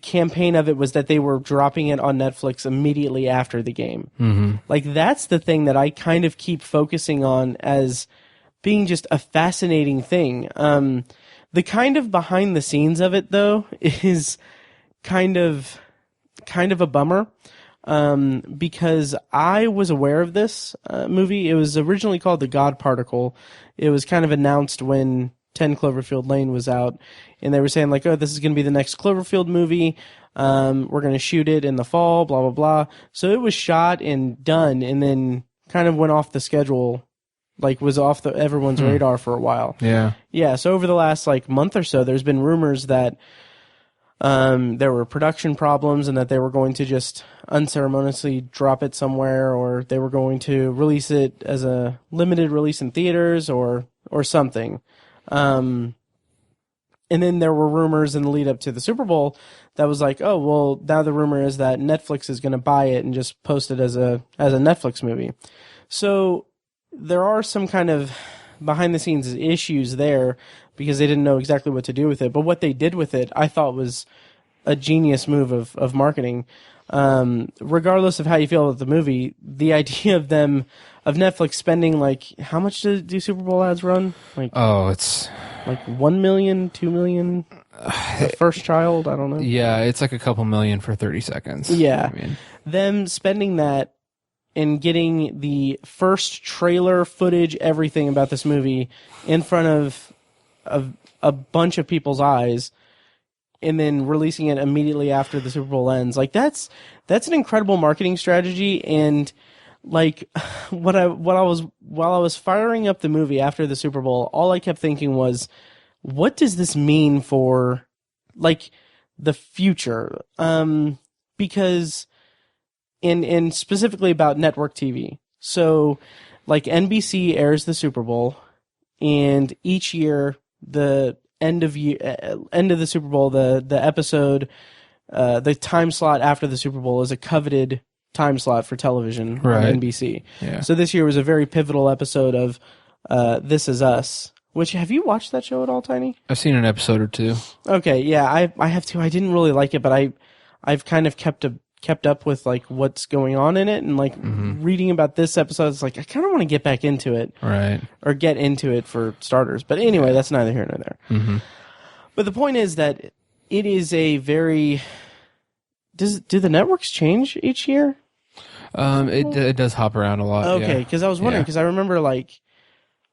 A: campaign of it was that they were dropping it on Netflix immediately after the game. Mm-hmm. Like, that's the thing that I kind of keep focusing on as being just a fascinating thing. The kind of behind the scenes of it, though, is kind of a bummer. Because I was aware of this movie. It was originally called The God Particle. It was kind of announced when 10 Cloverfield Lane was out, and they were saying like, oh, this is going to be the next Cloverfield movie. We're going to shoot it in the fall, blah, blah, blah. So it was shot and done, and then kind of went off the schedule, like was off everyone's radar for a while.
B: Yeah.
A: Yeah. So over the last like month or so, there's been rumors that there were production problems and that they were going to just unceremoniously drop it somewhere, or they were going to release it as a limited release in theaters or something. And then there were rumors in the lead up to the Super Bowl that was like, oh, well, now the rumor is that Netflix is going to buy it and just post it as a Netflix movie. So there are some kind of behind the scenes issues there because they didn't know exactly what to do with it. But what they did with it, I thought was a genius move of marketing. Regardless of how you feel about the movie, the idea of Netflix spending like, how much do Super Bowl ads run? Like,
B: it's
A: like 1 million, 2 million. The first child, I don't know.
B: Yeah, it's like a couple million for 30 seconds.
A: Yeah,
B: I mean,
A: them spending that and getting the first trailer footage, everything about this movie in front of a bunch of people's eyes, and then releasing it immediately after the Super Bowl ends. Like, that's an incredible marketing strategy. And like while I was firing up the movie after the Super Bowl, all I kept thinking was, what does this mean for like the future? Because and specifically about network TV. So like NBC airs the Super Bowl, and each year the end of the Super Bowl, the episode, the time slot after the Super Bowl is a coveted time slot for television on NBC.
B: Yeah.
A: So this year was a very pivotal episode of This Is Us. Which, have you watched that show at all, Tiny?
B: I've seen an episode or two.
A: Okay, yeah, I have too. I didn't really like it, but I've kind of kept up with like what's going on in it, and like reading about this episode, it's like I kind of want to get back into it,
B: right?
A: Or get into it for starters. But anyway, that's neither here nor there.
B: Mm-hmm.
A: But the point is that it is a very. Do the networks change each year?
B: It does hop around a lot.
A: Okay, because I was wondering, because I remember like.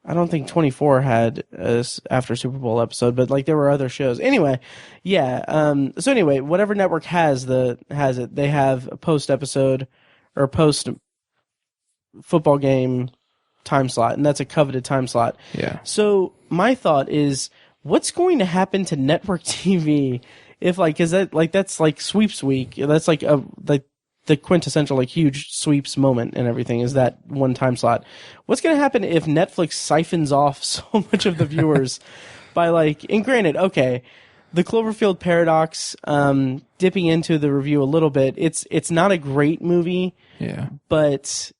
A: I don't think 24 had a after Super Bowl episode, but like there were other shows. Anyway, yeah. So anyway, whatever network has it. They have a post episode or post football game time slot, and that's a coveted time slot.
B: Yeah.
A: So my thought is, what's going to happen to network TV if like, is that like that's like sweeps week? That's like the quintessential like huge sweeps moment and everything is that one time slot. What's going to happen if Netflix siphons off so much of the viewers by like, and granted, okay, the Cloverfield Paradox, dipping into the review a little bit, it's not a great movie,
B: Yeah.
A: but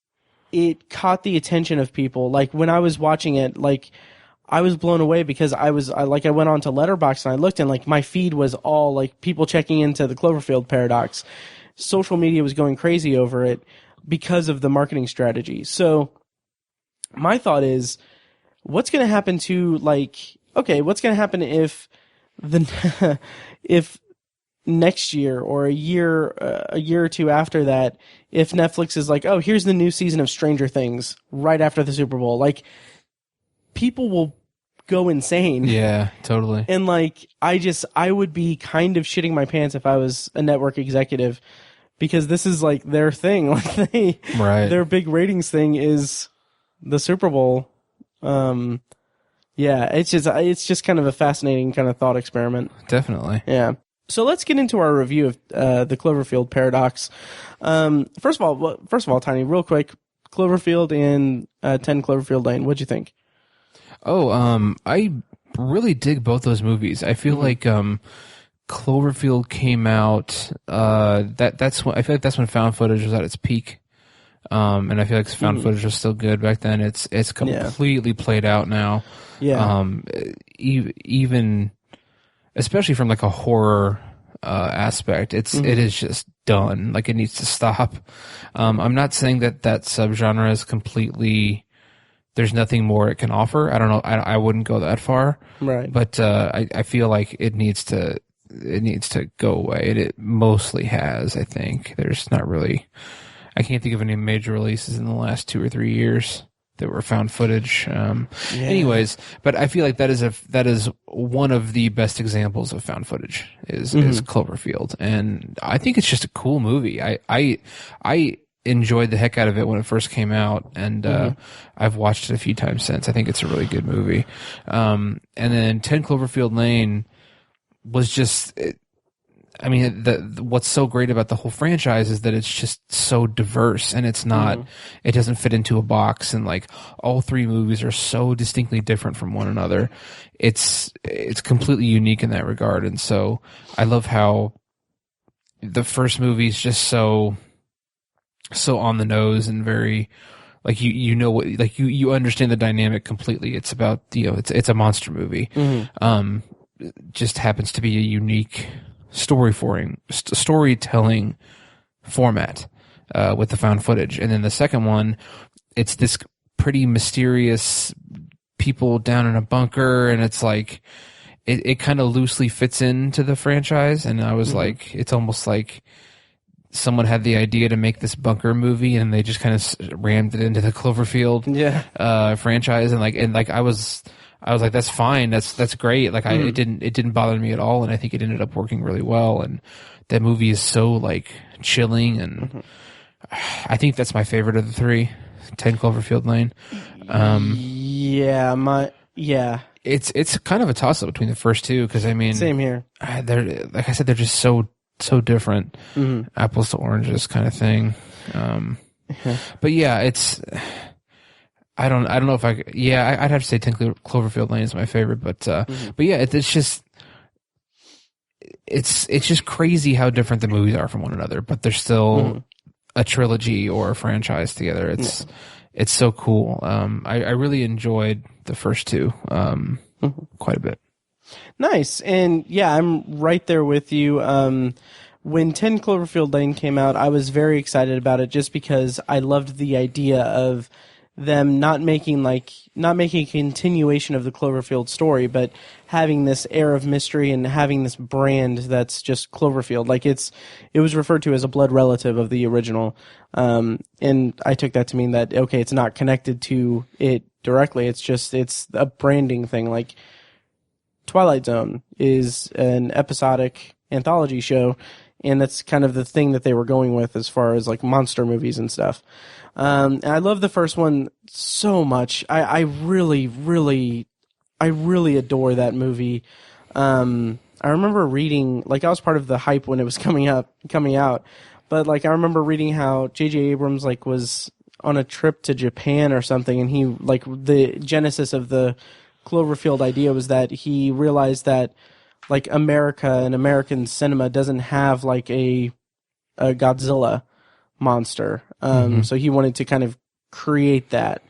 A: it caught the attention of people. Like when I was watching it, like I was blown away because I went on to Letterboxd and I looked and like my feed was all like people checking into the Cloverfield Paradox. Social media was going crazy over it because of the marketing strategy. So my thought is, what's going to happen to what's going to happen if if next year or a year or two after that, if Netflix is like, oh, here's the new season of Stranger Things right after the Super Bowl, like people will go insane.
B: Yeah, totally.
A: And like, I would be kind of shitting my pants if I was a network executive, because this is like their thing. Like their big ratings thing is the Super Bowl. Yeah, it's just kind of a fascinating kind of thought experiment.
B: Definitely.
A: Yeah. So let's get into our review of the Cloverfield Paradox. First of all, Tiny, real quick, Cloverfield and 10 Cloverfield Lane. What'd you think?
B: Oh, I really dig both those movies. I feel like Cloverfield came out. That's when I feel like that's when found footage was at its peak. And I feel like found footage was still good back then. It's completely played out now.
A: Yeah.
B: Even especially from like a horror aspect, it is just done. Like it needs to stop. I'm not saying that subgenre is completely. There's nothing more it can offer. I don't know. I wouldn't go that far.
A: Right.
B: But I feel like it needs to go away. It mostly has. I think there's not really. I can't think of any major releases in the last 2 or 3 years that were found footage. Anyways, but I feel like that is one of the best examples of found footage is Cloverfield, and I think it's just a cool movie. I enjoyed the heck out of it when it first came out, and I've watched it a few times since. I think it's a really good movie. And then 10 Cloverfield Lane was just. What's so great about the whole franchise is that it's just so diverse, and it's not, it doesn't fit into a box, and like all 3 movies are so distinctly different from one another. It's completely unique in that regard. And so I love how the first movie is just so on the nose and very, like you know what, like you understand the dynamic completely. It's about, it's a monster movie. Just happens to be a unique storytelling format with the found footage. And then the second one, it's this pretty mysterious people down in a bunker, and it's like it kind of loosely fits into the franchise. And I was like, it's almost like someone had the idea to make this bunker movie, and they just kind of rammed it into the Cloverfield franchise. And I was like, that's fine. That's great. Like it didn't bother me at all. And I think it ended up working really well. And that movie is so like chilling. And I think that's my favorite of the 3, 10 Cloverfield Lane. It's kind of a toss up between the first 2. Cause I mean,
A: same here.
B: They're, like I said, they're just so different. Apples to oranges kind of thing. But yeah, I don't know if I'd have to say 10 Cloverfield Lane is my favorite, but yeah, it's just crazy how different the movies are from one another, but they're still a trilogy or a franchise together. It's so cool. I really enjoyed the first 2, quite a bit.
A: Nice. And yeah, I'm right there with you. When 10 Cloverfield Lane came out, I was very excited about it just because I loved the idea of them not making a continuation of the Cloverfield story, but having this air of mystery and having this brand that's just Cloverfield. Like it was referred to as a blood relative of the original. And I took that to mean that, okay, it's not connected to it directly. It's a branding thing. Like Twilight Zone is an episodic anthology show, and that's kind of the thing that they were going with as far as like monster movies and stuff. And I love the first one so much. I really adore that movie. I remember reading, like I was part of the hype when it was coming out, but like I remember reading how J.J. Abrams was on a trip to Japan or something, and he, like, the genesis of the Cloverfield idea was that he realized that like America and American cinema doesn't have like a Godzilla monster. So he wanted to kind of create that.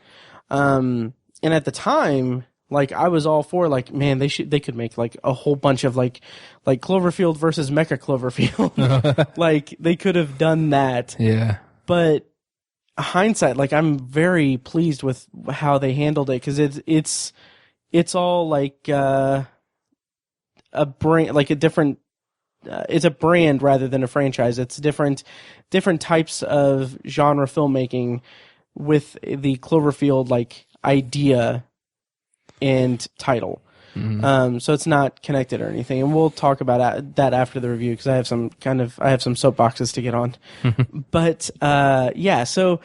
A: And at the time, like I was all for like, man, they could make like a whole bunch of like Cloverfield versus Mecha Cloverfield. Like they could have done that.
B: Yeah.
A: But hindsight, like I'm very pleased with how they handled it because it's all like a brand, like a different. It's a brand rather than a franchise. It's different types of genre filmmaking with the Cloverfield like idea and title. So it's not connected or anything. And we'll talk about that after the review because I have some soapboxes to get on. But yeah, so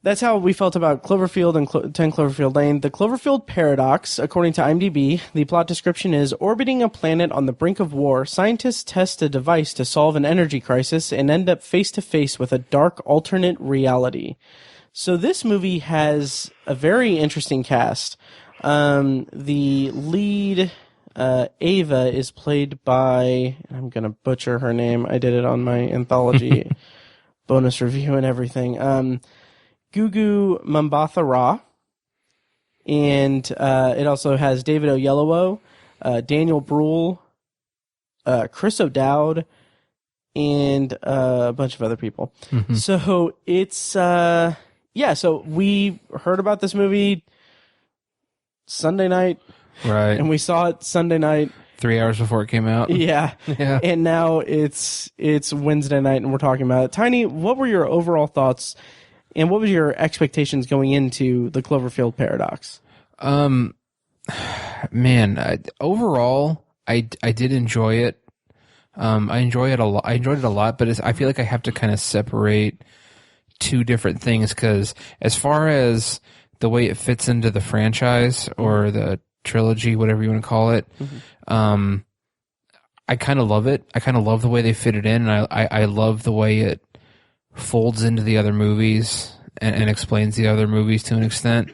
A: that's how we felt about Cloverfield and 10 Cloverfield Lane. The Cloverfield Paradox, according to IMDb, the plot description is, orbiting a planet on the brink of war, scientists test a device to solve an energy crisis and end up face-to-face with a dark alternate reality. So this movie has a very interesting cast. The lead, Ava, is played by, I'm going to butcher her name. I did it on my anthology bonus review and everything. Gugu Mambatha-Raw, and it also has David Oyelowo, Daniel Bruhl, Chris O'Dowd, and a bunch of other people. So it's so we heard about this movie Sunday night,
B: right?
A: And we saw it Sunday night,
B: 3 hours before it came out.
A: Yeah. And now it's Wednesday night, and we're talking about it. Tiny, what were your overall thoughts? And what was your expectations going into the Cloverfield Paradox?
B: Man, overall, I did enjoy it. I enjoyed it a lot, but I feel like I have to kind of separate two different things because as far as the way it fits into the franchise or the trilogy, whatever you want to call it, I kind of love it. I kind of love the way they fit it in, and I love the way it folds into the other movies and explains the other movies to an extent.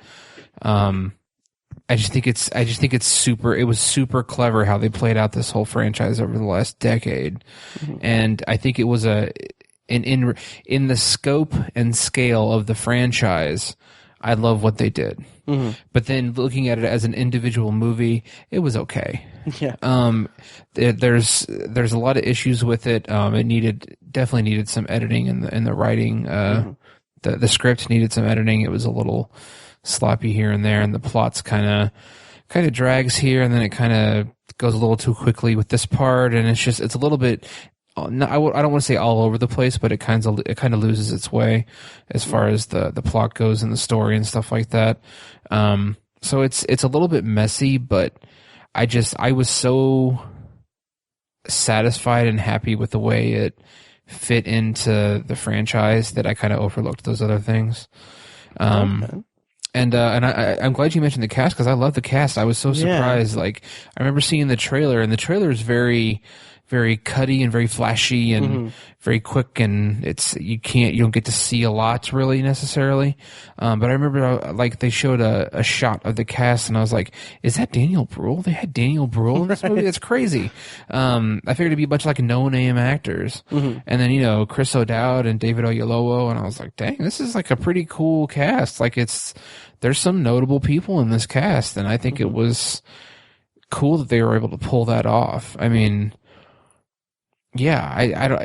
B: I just think it's super. It was super clever how they played out this whole franchise over the last decade, and I think it was in the scope and scale of the franchise. I love what they did, but then looking at it as an individual movie, it was okay.
A: Yeah.
B: There's a lot of issues with it. It definitely needed some editing in the writing. The script needed some editing. It was a little sloppy here and there, and the plot's kind of drags here, and then it kind of goes a little too quickly with this part, and it's a little bit. I don't want to say all over the place, but it kind of loses its way as far as the plot goes and the story and stuff like that. So it's a little bit messy, but I was so satisfied and happy with the way it fit into the franchise that I kind of overlooked those other things. Okay. And I'm glad you mentioned the cast because I love the cast. I was so surprised. Yeah. Like I remember seeing the trailer, and the trailer is very, very cutty and very flashy and very quick, and you don't get to see a lot really necessarily. But I remember like they showed a shot of the cast, and I was like, "Is that Daniel Bruhl? They had Daniel Bruhl in this movie? That's crazy." I figured it'd be a bunch of like no-name actors, and then Chris O'Dowd and David Oyelowo, and I was like, "Dang, this is like a pretty cool cast." Like there's some notable people in this cast, and I think it was cool that they were able to pull that off. I mean. Yeah,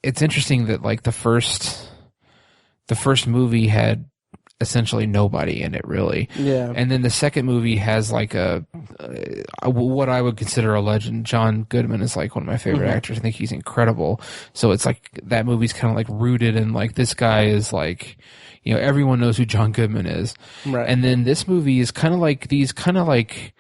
B: it's interesting that like the first movie had essentially nobody in it really. Yeah. And then the second movie has like what I would consider a legend. John Goodman is like one of my favorite actors. I think he's incredible. So it's like that movie's kind of like rooted in like this guy is like, everyone knows who John Goodman is. Right. And then this movie is kind of like these kind of like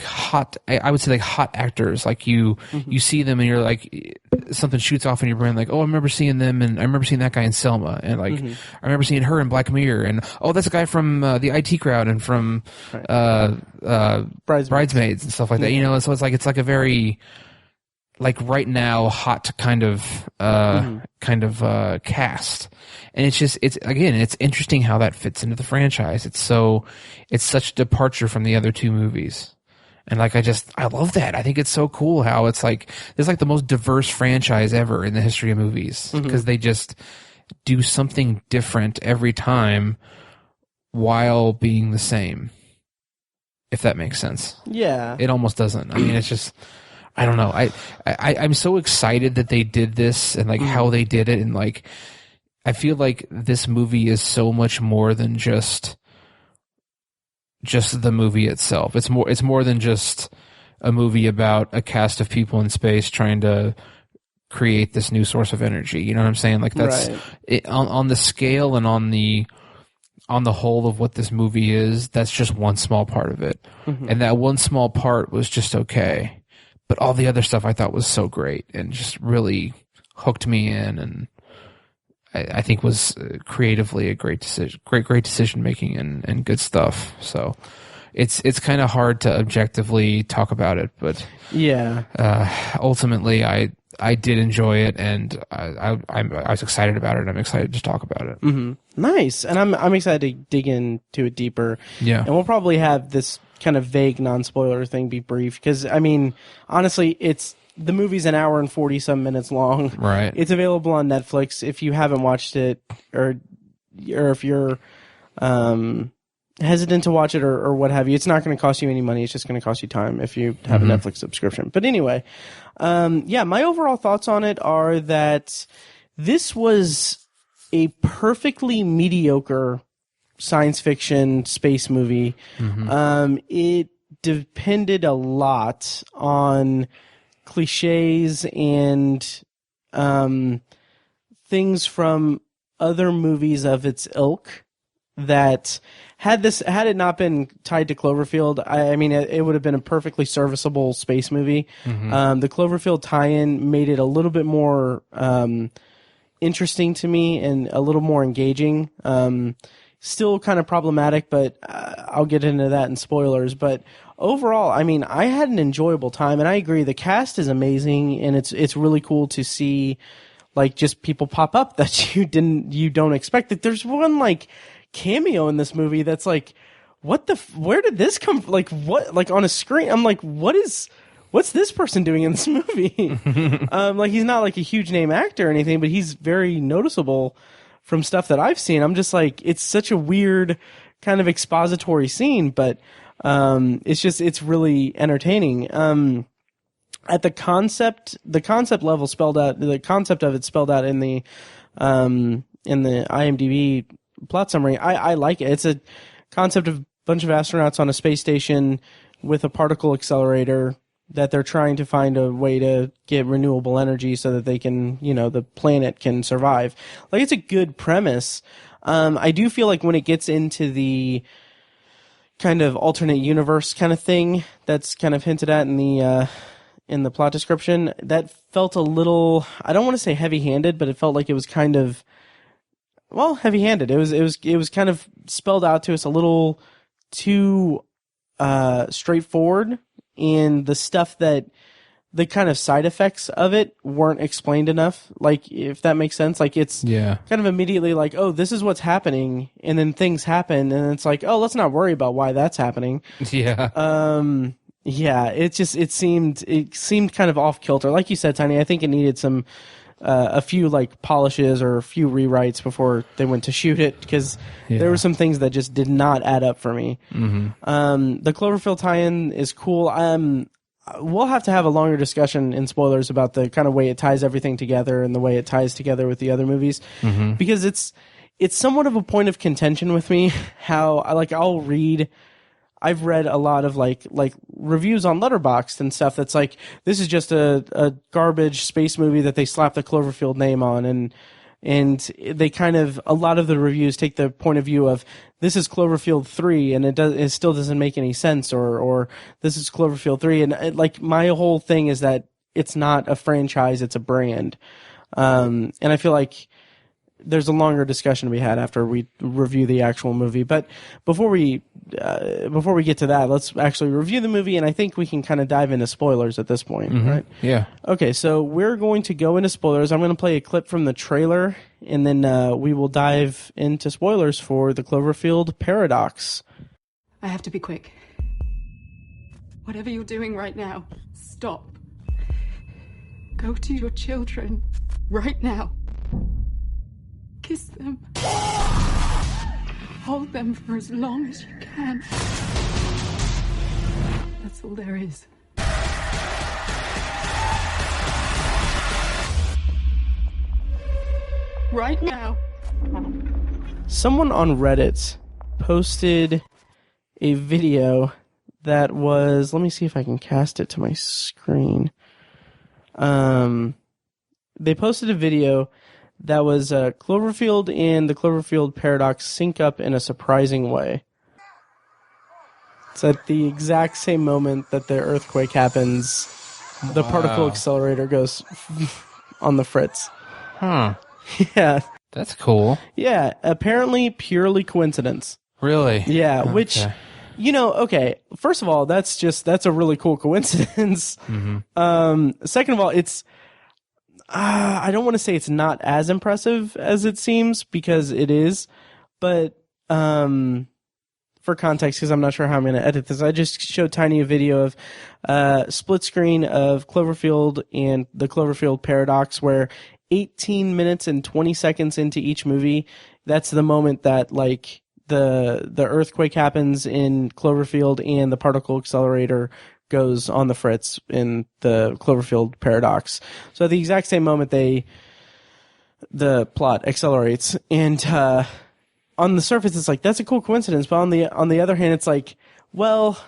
B: hot, I would say like hot actors. Like you see them and you're like, something shoots off in your brain like, oh, I remember seeing them, and I remember seeing that guy in Selma, and like, I remember seeing her in Black Mirror, and oh, that's a guy from the IT Crowd and from Bridesmaids and stuff like that. So it's like a very, like right now hot to kind of cast. And it's interesting how that fits into the franchise. It's such a departure from the other two movies. And like, I love that. I think it's so cool how it's like, it's like the most diverse franchise ever in the history of movies, because they just do something different every time while being the same. If that makes sense.
A: Yeah.
B: It almost doesn't. I mean, it's just, I don't know. I'm so excited that they did this and like how they did it. And like, I feel like this movie is so much more than just the movie itself. It's more than just a movie about a cast of people in space trying to create this new source of energy. You know what I'm saying? Like that's it, on the scale and on the whole of what this movie is. That's just one small part of it. And that one small part was just okay. But all the other stuff I thought was so great and just really hooked me in, and I think was creatively a great decision making and good stuff. So it's kind of hard to objectively talk about it, but ultimately I did enjoy it, and I was excited about it. I'm excited to talk about it.
A: Nice, and I'm excited to dig into it deeper. Yeah, and we'll probably have this kind of vague non-spoiler thing be brief, because I mean, honestly, the movie's an hour and 40-some minutes long.
B: Right.
A: It's available on Netflix. If you haven't watched it, or if you're hesitant to watch it or what have you, it's not going to cost you any money. It's just going to cost you time if you have a Netflix subscription. But anyway, my overall thoughts on it are that this was a perfectly mediocre science fiction space movie. It depended a lot on cliches and things from other movies of its ilk that had it not been tied to Cloverfield, I mean, it would have been a perfectly serviceable space movie. The Cloverfield tie-in made it a little bit more interesting to me and a little more engaging. Still kind of problematic, but I'll get into that in spoilers. But overall, I mean, I had an enjoyable time, and I agree, the cast is amazing, and it's really cool to see like just people pop up that you don't expect. That there's one like cameo in this movie that's like, where did this come from? Like, what, like on a screen, I'm like, what's this person doing in this movie? Like, he's not like a huge name actor or anything, but he's very noticeable from stuff that I've seen. I'm just like, it's such a weird kind of expository scene, but it's really entertaining. At the concept level spelled out, the concept of it spelled out in the IMDb plot summary, I like it. It's a concept of a bunch of astronauts on a space station with a particle accelerator that they're trying to find a way to get renewable energy so that they can, the planet can survive. Like, it's a good premise. I do feel like when it gets into the kind of alternate universe kind of thing that's kind of hinted at in the plot description, that felt a little, I don't want to say heavy-handed, but it felt like it was kind of, well, heavy-handed. It was kind of spelled out to us a little too straightforward, and the stuff that the kind of side effects of it weren't explained enough. Like, if that makes sense, like it's kind of immediately like, oh, this is what's happening, and then things happen, and it's like, oh, let's not worry about why that's happening. It seemed kind of off kilter. Like you said, Tiny, I think it needed a few like polishes or a few rewrites before they went to shoot it, because there were some things that just did not add up for me. The Cloverfield tie-in is cool. We'll have to have a longer discussion in spoilers about the kind of way it ties everything together and the way it ties together with the other movies, because it's somewhat of a point of contention with me how I've read a lot of like reviews on Letterboxd and stuff that's like, this is just a garbage space movie that they slapped the Cloverfield name on, and they kind of, a lot of the reviews take the point of view of, this is Cloverfield 3 and it still doesn't make any sense, or this is Cloverfield 3, and like my whole thing is that it's not a franchise, it's a brand. And I feel like there's a longer discussion to be had after we review the actual movie. But before we get to that, let's actually review the movie, and I think we can kind of dive into spoilers at this point, right?
B: Yeah.
A: Okay, so we're going to go into spoilers. I'm going to play a clip from the trailer, and then we will dive into spoilers for the Cloverfield Paradox.
C: I have to be quick. Whatever you're doing right now, stop. Go to your children right now. Kiss them. Hold them for as long as you can. That's all there is. Right now.
A: Someone on Reddit posted a video that was, let me see if I can cast it to my screen. They posted a video that was Cloverfield and the Cloverfield Paradox sync up in a surprising way. It's at the exact same moment that the earthquake happens, the particle accelerator goes on the fritz.
B: Huh.
A: Yeah.
B: That's cool.
A: Yeah, apparently purely coincidence.
B: Really?
A: Yeah,
B: Okay.
A: which, okay, first of all, that's a really cool coincidence. Second of all, it's, I don't want to say it's not as impressive as it seems, because it is, but for context, because I'm not sure how I'm going to edit this, I just showed Tiny a video of split screen of Cloverfield and the Cloverfield Paradox, where 18 minutes and 20 seconds into each movie, that's the moment that, like, the earthquake happens in Cloverfield and the particle accelerator goes on the fritz in the Cloverfield Paradox. So at the exact same moment, the plot accelerates, and on the surface, it's like, that's a cool coincidence. But on the other hand, it's like, well,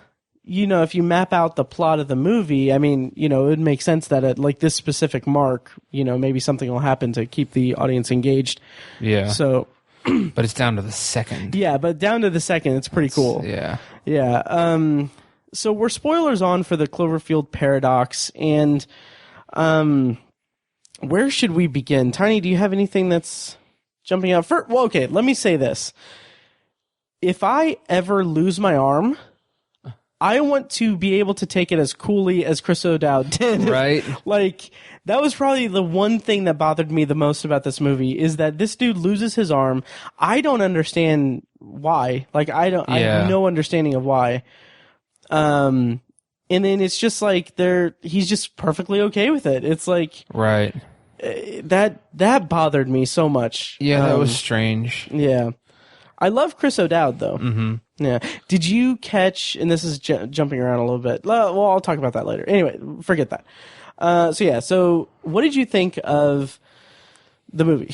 A: if you map out the plot of the movie, I mean, it would make sense that at like this specific mark, maybe something will happen to keep the audience engaged.
B: Yeah.
A: So,
B: but it's down to the second.
A: Yeah, but down to the second, it's pretty cool.
B: Yeah.
A: Yeah. So we're spoilers on for the Cloverfield Paradox, and where should we begin? Tiny, do you have anything that's jumping out? Well, okay, let me say this. If I ever lose my arm, I want to be able to take it as coolly as Chris O'Dowd did.
B: Right.
A: Like, that was probably the one thing that bothered me the most about this movie, is that this dude loses his arm. I don't understand why. Like, I have no understanding of why. And then it's just like he's just perfectly okay with it. It's like,
B: right.
A: That bothered me so much.
B: Yeah, that was strange.
A: Yeah. I love Chris O'Dowd, though.
B: Mm-hmm.
A: Yeah. Did you catch, and this is jumping around a little bit. Well, I'll talk about that later. Anyway, forget that. So what did you think of the movie?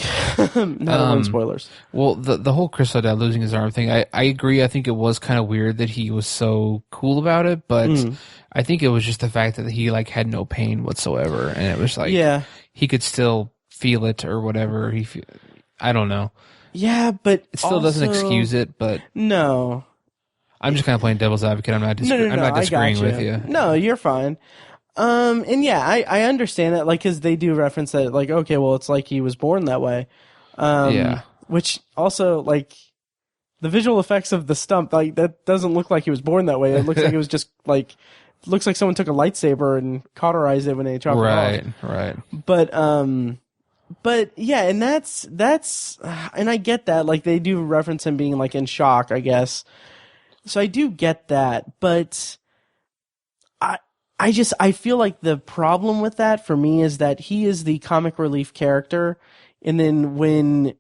A: Not spoilers.
B: Well, the whole Chris O'Dowd losing his arm thing, I agree. I think it was kind of weird that he was so cool about it, but I think it was just the fact that he like had no pain whatsoever, and it was like, he could still feel it or whatever. I don't know.
A: Yeah, but
B: it still doesn't excuse it. But
A: no,
B: I'm just kind of playing devil's advocate. I'm not disagreeing with you.
A: No, you're fine. And yeah, I understand that, like, because they do reference that, like, okay, well, it's like he was born that way. Which also, like, the visual effects of the stump, like, that doesn't look like he was born that way. It looks like it was just like, looks like someone took a lightsaber and cauterized it when they chopped it off.
B: Right.
A: But yeah, and that's, and I get that, like, they do reference him being, like, in shock, I guess. So I do get that, but I feel like the problem with that for me is that he is the comic relief character, and then when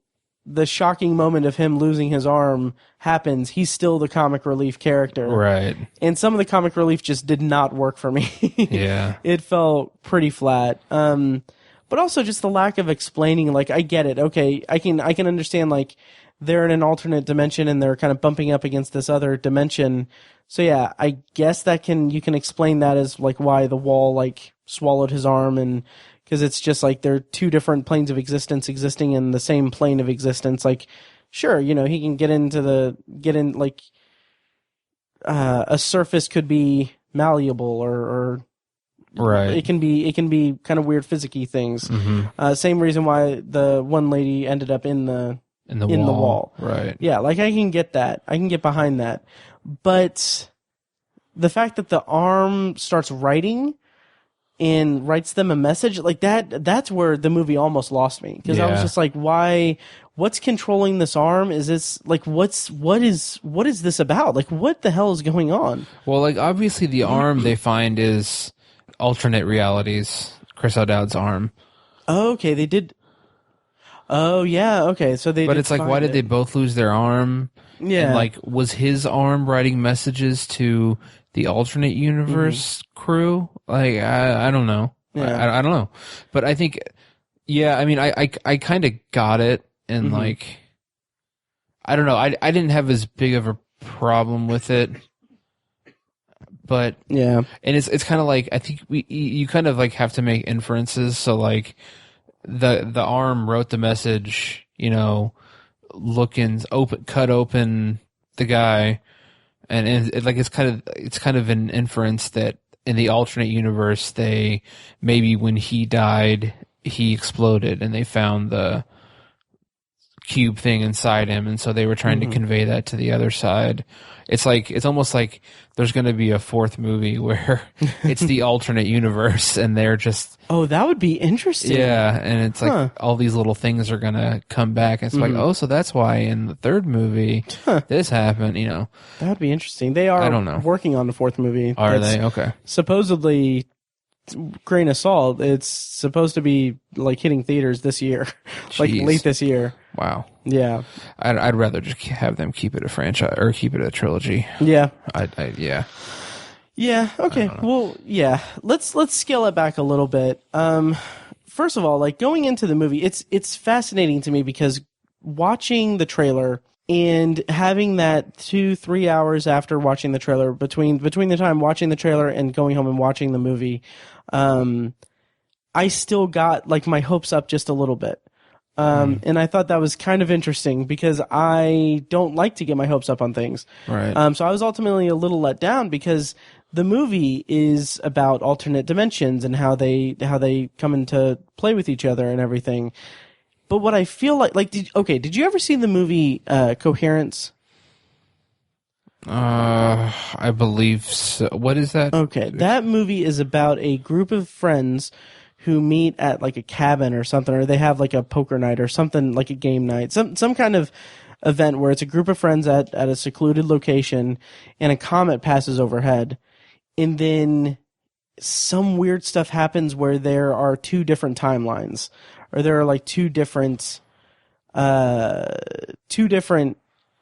A: the shocking moment of him losing his arm happens, he's still the comic relief character.
B: Right.
A: And some of the comic relief just did not work for me.
B: Yeah.
A: It felt pretty flat. But also just the lack of explaining, like, I get it. Okay, I can understand, like, they're in an alternate dimension and they're kind of bumping up against this other dimension. So yeah, I guess you can explain that as, like, why the wall, like, swallowed his arm, and because it's just like they're two different planes of existence existing in the same plane of existence. Like, sure, he can get in, like, a surface could be malleable or
B: Right.
A: It can be kind of weird physicky things. Same reason why the one lady ended up in the wall.
B: Right.
A: Yeah, like I can get that. I can get behind that. But the fact that the arm starts writing and writes them a message like that's where the movie almost lost me, because I was just like, what's controlling this arm? Is this like what is this about? Like, what the hell is going on?
B: Well, like, obviously the arm they find is alternate realities, Chris O'Dowd's arm.
A: Oh, okay, they did. Oh yeah, okay, so they
B: But
A: did
B: it's like,
A: find
B: why did
A: it.
B: they both lose their arm?
A: Yeah.
B: And like, was his arm writing messages to the alternate universe crew? Like, I don't know.
A: Yeah.
B: I don't know. But I think, yeah, I mean, I kind of got it. And like, I don't know. I didn't have as big of a problem with it. But,
A: Yeah.
B: and it's kind of like, I think you kind of like have to make inferences. So like, the arm wrote the message, you know, cut open the guy, and like it's kind of an inference that in the alternate universe, maybe when he died, he exploded and they found the cube thing inside him, and so they were trying to convey that to the other side. It's almost like there's going to be a fourth movie where it's the alternate universe and they're just,
A: Oh, that would be interesting.
B: yeah, and it's like all these little things are going to come back. And it's like, oh, so that's why in the third movie this happened, you know.
A: That would be interesting. They are
B: I don't know.
A: working on the fourth movie.
B: Are
A: That's
B: they? Okay.
A: supposedly, grain of salt, it's supposed to be like hitting theaters this year, like
B: Jeez.
A: late this year.
B: Wow.
A: Yeah.
B: I'd rather just have them keep it a franchise or keep it a trilogy.
A: Yeah.
B: Yeah.
A: Yeah. Okay. Well, yeah. Let's scale it back a little bit. First of all, like going into the movie, it's fascinating to me because watching the trailer and having that 2-3 hours after watching the trailer, between the time watching the trailer and going home and watching the movie, I still got like my hopes up just a little bit. And I thought that was kind of interesting because I don't like to get my hopes up on things.
B: Right.
A: So I was ultimately a little let down because the movie is about alternate dimensions and how they come into play with each other and everything. But what I feel like did you ever see the movie Coherence?
B: I believe so. What is that?
A: Okay, that movie is about a group of friends who meet at like a cabin or something, or they have like a poker night or something, like a game night, some kind of event where it's a group of friends at a secluded location and a comet passes overhead, and then some weird stuff happens where there are two different timelines, or there are like two different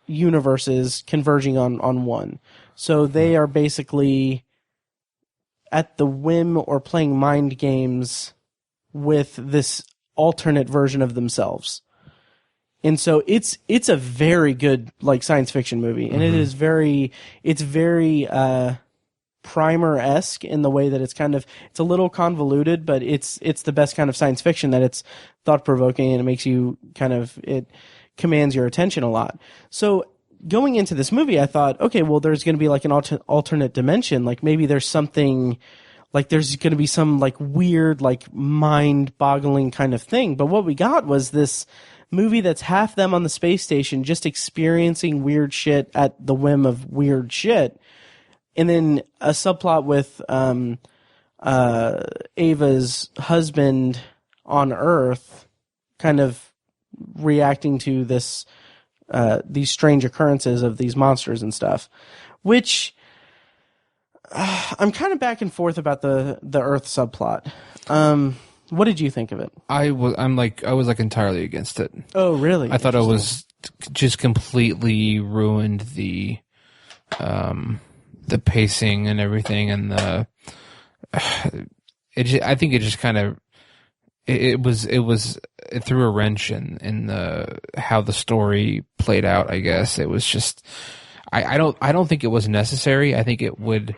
A: universes converging on one. So they are basically at the whim or playing mind games with this alternate version of themselves. And so it's a very good like science fiction movie, and it's very Primer-esque in the way that it's a little convoluted, but it's the best kind of science fiction, that it's thought provoking and it makes you it commands your attention a lot. So going into this movie, I thought, okay, well, there's going to be like an alternate dimension. Like maybe there's something, like there's going to be some like weird, like mind-boggling kind of thing. But what we got was this movie that's half them on the space station just experiencing weird shit at the whim of weird shit. And then a subplot with Ava's husband on Earth kind of reacting to this these strange occurrences of these monsters and stuff, which I'm kind of back and forth about the Earth subplot. What did you think of it?
B: I was entirely against it.
A: Oh, really?
B: I thought it was just completely ruined the pacing and everything, and I think it just kind of it threw a wrench in how the story played out. I guess it was just I don't think it was necessary. I think it would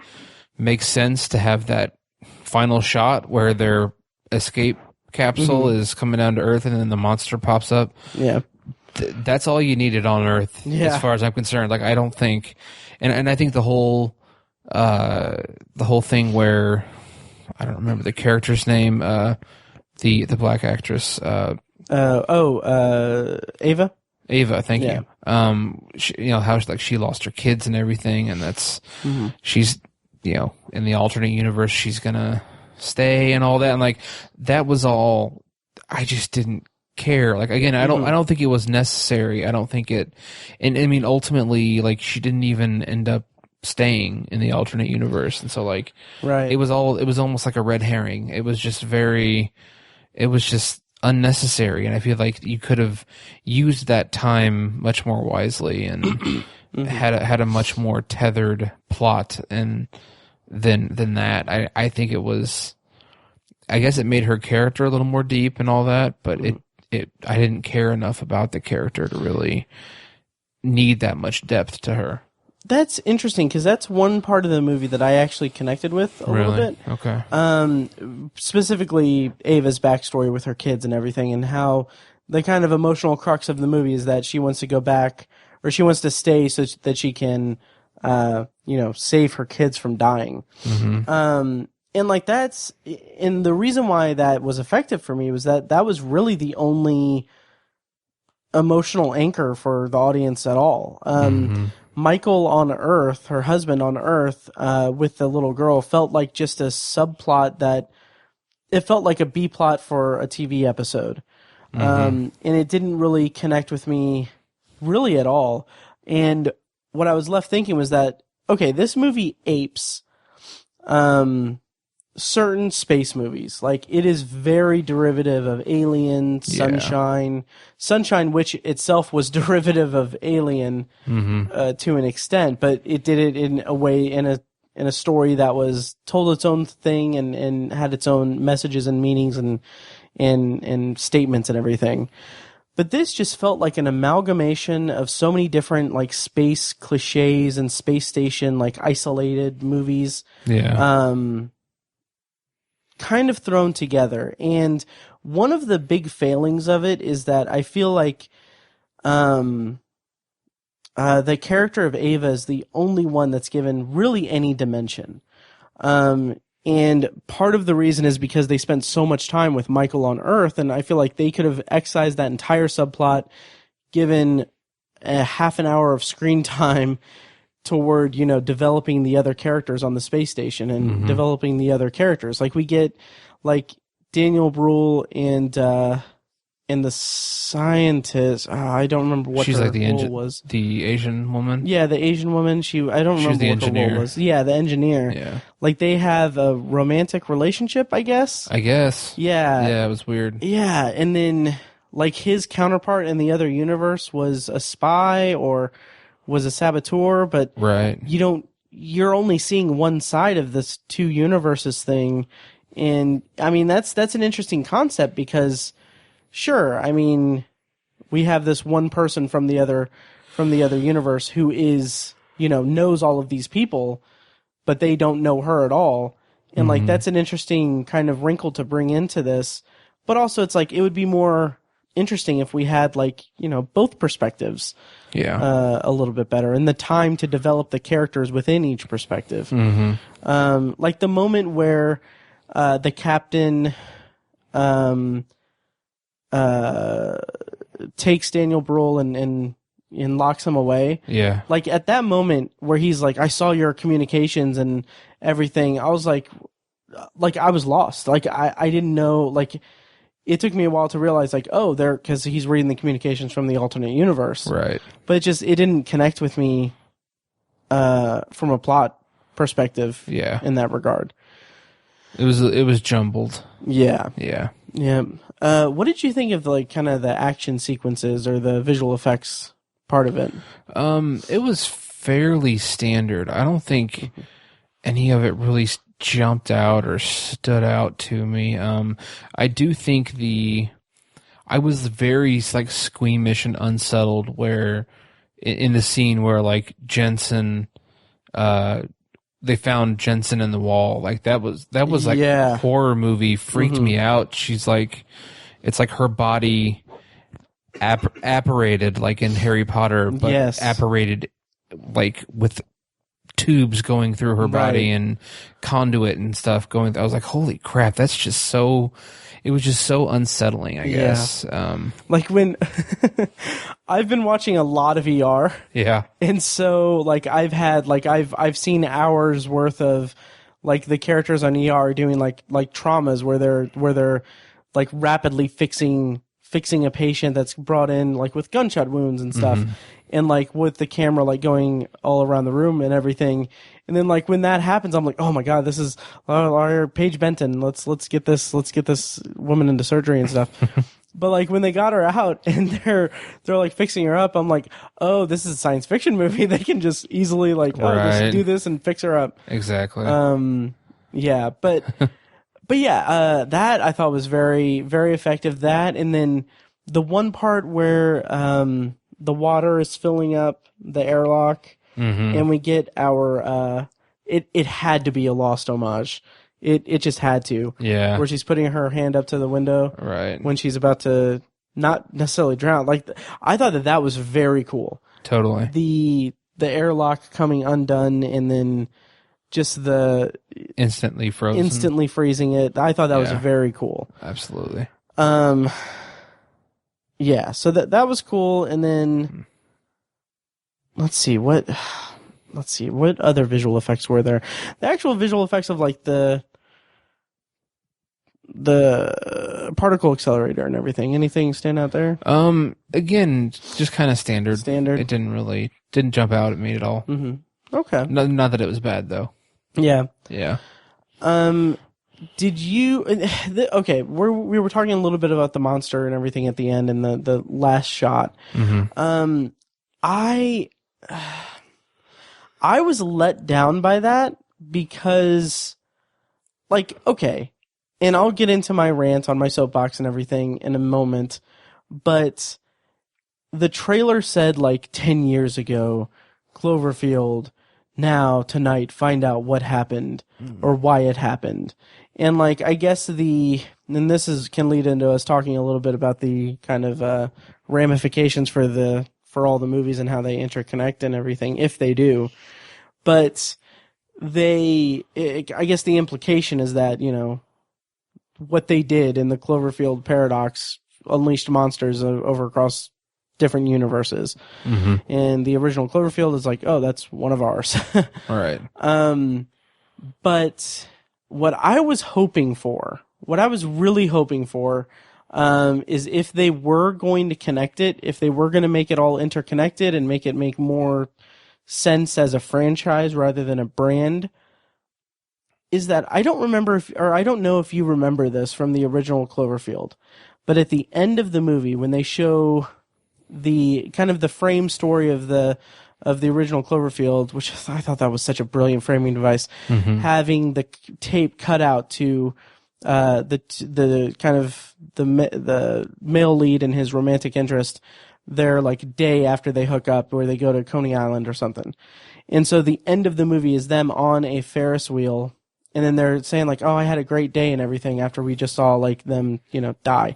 B: make sense to have that final shot where their escape capsule is coming down to Earth and then the monster pops up.
A: Yeah.
B: That's all you needed on Earth, as far as I'm concerned. Like, I don't think, and I think the whole thing where I don't remember the character's name. The black actress.
A: Ava.
B: Ava, thank
A: Yeah.
B: you. How she lost her kids and everything, and that's she's in the alternate universe she's gonna stay and all that, and like that was all. I just didn't care. Like again, I don't think it was necessary. I don't think it. And I mean, ultimately, like she didn't even end up staying in the alternate universe, and so like
A: Right.
B: it was almost like a red herring. It was just unnecessary, and I feel like you could have used that time much more wisely and had a much more tethered plot and than that. I think it was. I guess it made her character a little more deep and all that, but I didn't care enough about the character to really need that much depth to her.
A: That's interesting because that's one part of the movie that I actually connected with a little bit.
B: Okay.
A: Specifically Ava's backstory with her kids and everything, and how the kind of emotional crux of the movie is that she wants to go back, or she wants to stay so that she can, save her kids from dying. And like and the reason why that was effective for me was that was really the only emotional anchor for the audience at all. Michael on Earth, her husband on Earth, with the little girl, felt like just a subplot that it felt like a B plot for a TV episode. And it didn't really connect with me really at all. And what I was left thinking was that, okay, this movie apes, certain space movies. Like, it is very derivative of Alien, Sunshine, which itself was derivative of Alien to an extent, but it did it in a way, in a story that was told its own thing and had its own messages and meanings and statements and everything. But this just felt like an amalgamation of so many different like space cliches and space station like isolated movies. Kind of thrown together. And one of the big failings of it is that I feel like the character of Ava is the only one that's given really any dimension. And part of the reason is because they spent so much time with Michael on Earth, and I feel like they could have excised that entire subplot, given a half an hour of screen time toward, developing the other characters on the space station and developing the other characters. Like, we get, like, Daniel Bruhl and the scientist. I don't remember what
B: she's
A: her
B: like the
A: role was.
B: The Asian woman?
A: Yeah, the Asian woman. I don't remember
B: the
A: what
B: engineer.
A: her role was. Yeah, the engineer.
B: Yeah.
A: Like, they have a romantic relationship, I guess. Yeah.
B: Yeah, it was weird.
A: Yeah, and then, like, his counterpart in the other universe was a spy or was a saboteur, but
B: right.
A: You're only seeing one side of this two universes thing. And I mean, that's an interesting concept because sure, I mean, we have this one person from the other universe who is, knows all of these people, but they don't know her at all. And like, that's an interesting kind of wrinkle to bring into this. But also it's like, it would be more interesting if we had like, both perspectives.
B: Yeah.
A: A little bit better, and the time to develop the characters within each perspective. Like the moment where the captain takes Daniel Bruhl and locks him away.
B: Yeah.
A: Like at that moment where he's like, I saw your communications and everything, I was like I was lost. Like I didn't know, like it took me a while to realize, like, oh, because he's reading the communications from the alternate universe.
B: Right.
A: But it didn't connect with me from a plot perspective.
B: Yeah.
A: In that regard.
B: It was jumbled.
A: Yeah.
B: Yeah.
A: Yeah. What did you think of like kind of the action sequences or the visual effects part of it?
B: It was fairly standard. I don't think any of it really jumped out or stood out to me. I do think I was very like squeamish and unsettled where in the scene where like Jensen, they found Jensen in the wall. Like that was like a horror movie, freaked me out. She's like, it's like her body apparated like in Harry Potter, but apparated like with tubes going through her body
A: Right.
B: and conduit and stuff going. I was like, holy crap, that's just so. It was just so unsettling, I guess.
A: Like when I've been watching a lot of ER,
B: Yeah.
A: and so like I've seen hours worth of like the characters on ER doing like traumas where they're like rapidly fixing a patient that's brought in like with gunshot wounds and stuff, and like with the camera like going all around the room and everything. And then like when that happens, I'm like, oh my god, this is our Paige Benton. Let's get this woman into surgery and stuff. But like when they got her out and they're like fixing her up, I'm like, oh, this is a science fiction movie. They can just easily like just do this and fix her up.
B: Exactly.
A: Yeah, but yeah, that I thought was very, very effective. That, and then the one part where the water is filling up the airlock, and we get our it had to be a Lost homage. It just had to.
B: Yeah.
A: Where she's putting her hand up to the window when she's about to not necessarily drown. Like I thought that was very cool.
B: Totally.
A: The airlock coming undone and then just the
B: instantly frozen.
A: Instantly freezing it. I thought that was very cool.
B: Absolutely.
A: Yeah, so that was cool, and then let's see what other visual effects were there. The actual visual effects of like the particle accelerator and everything. Anything stand out there?
B: Again, just kind of standard.
A: Standard.
B: It didn't jump out at me at all.
A: Okay.
B: Not that it was bad though.
A: Yeah.
B: Yeah.
A: Did you? Okay, we were talking a little bit about the monster and everything at the end and the last shot. I was let down by that because, like, okay, and I'll get into my rant on my soapbox and everything in a moment, but the trailer said like 10 years ago, Cloverfield, now, tonight, find out what happened or why it happened. And like, I guess can lead into us talking a little bit about the kind of ramifications for all the movies and how they interconnect and everything, if they do. But I guess the implication is that, you know, what they did in the Cloverfield Paradox unleashed monsters over across different universes. And the original Cloverfield is like, oh, that's one of ours.
B: All right.
A: But what I was really hoping for, is if they were going to connect it, if they were going to make it all interconnected and make it make more sense as a franchise rather than a brand, is that I don't know if you remember this from the original Cloverfield, but at the end of the movie, when they show the kind of the frame story of the original Cloverfield, which I thought that was such a brilliant framing device, having the tape cut out to the kind of the male lead and his romantic interest, their like day after they hook up, where they go to Coney Island or something, and so the end of the movie is them on a Ferris wheel. And then they're saying like, "Oh, I had a great day and everything," after we just saw like them, you know, die.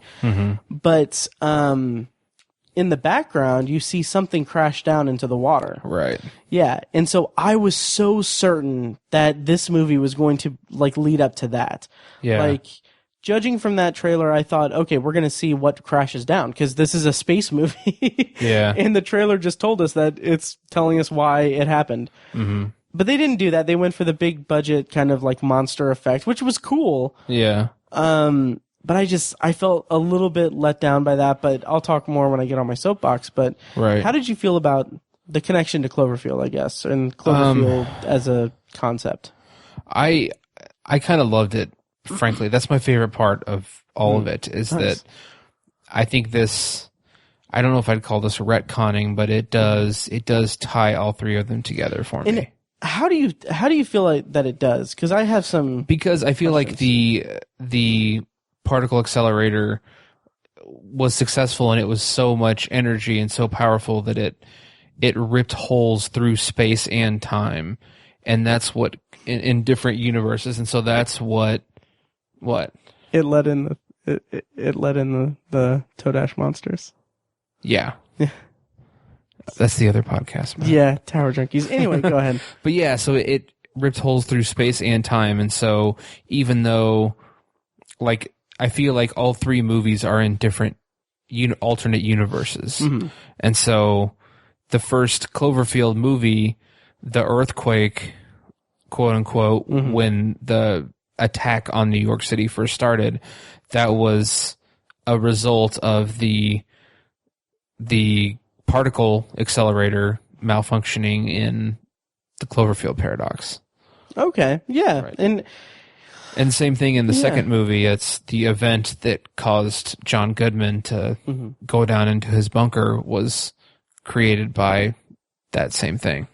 A: But in the background, you see something crash down into the water.
B: Right.
A: Yeah, and so I was so certain that this movie was going to like lead up to that.
B: Yeah.
A: Like, judging from that trailer, I thought, okay, we're going to see what crashes down because this is a space movie.
B: Yeah.
A: And the trailer just told us that it's telling us why it happened. But they didn't do that. They went for the big budget kind of like monster effect, which was cool.
B: Yeah.
A: But I felt a little bit let down by that, but I'll talk more when I get on my soapbox. But how did you feel about the connection to Cloverfield, I guess, and Cloverfield as a concept?
B: I kind of loved it, frankly. That's my favorite part of all of it, is that I think this, I don't know if I'd call this a retconning, but it does tie all three of them together for me.
A: And how do you feel like that it does? Because I have some
B: because I feel like the particle accelerator was successful and it was so much energy and so powerful that it ripped holes through space and time, and that's what in different universes, and so that's what
A: it let in the Toadash monsters.
B: Yeah. That's the other podcast, man.
A: Yeah, Tower Junkies. Anyway, go ahead.
B: But yeah, so it ripped holes through space and time, and so even though, like, I feel like all three movies are in different alternate universes, and so the first Cloverfield movie, the earthquake, quote unquote, when the attack on New York City first started, that was a result of the particle accelerator malfunctioning in the Cloverfield Paradox.
A: Okay, yeah.
B: Right. And same thing in the second movie. It's the event that caused John Goodman to go down into his bunker was created by that same thing.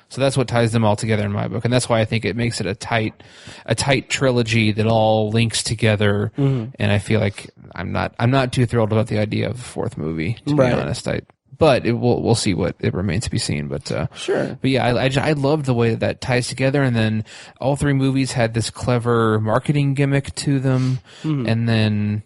B: So that's what ties them all together in my book, and that's why I think it makes it a tight trilogy that all links together. And I feel like I'm not too thrilled about the idea of a fourth movie, to be honest. But we'll see what it remains to be seen. But
A: sure.
B: But yeah, I loved the way that ties together, and then all three movies had this clever marketing gimmick to them, and then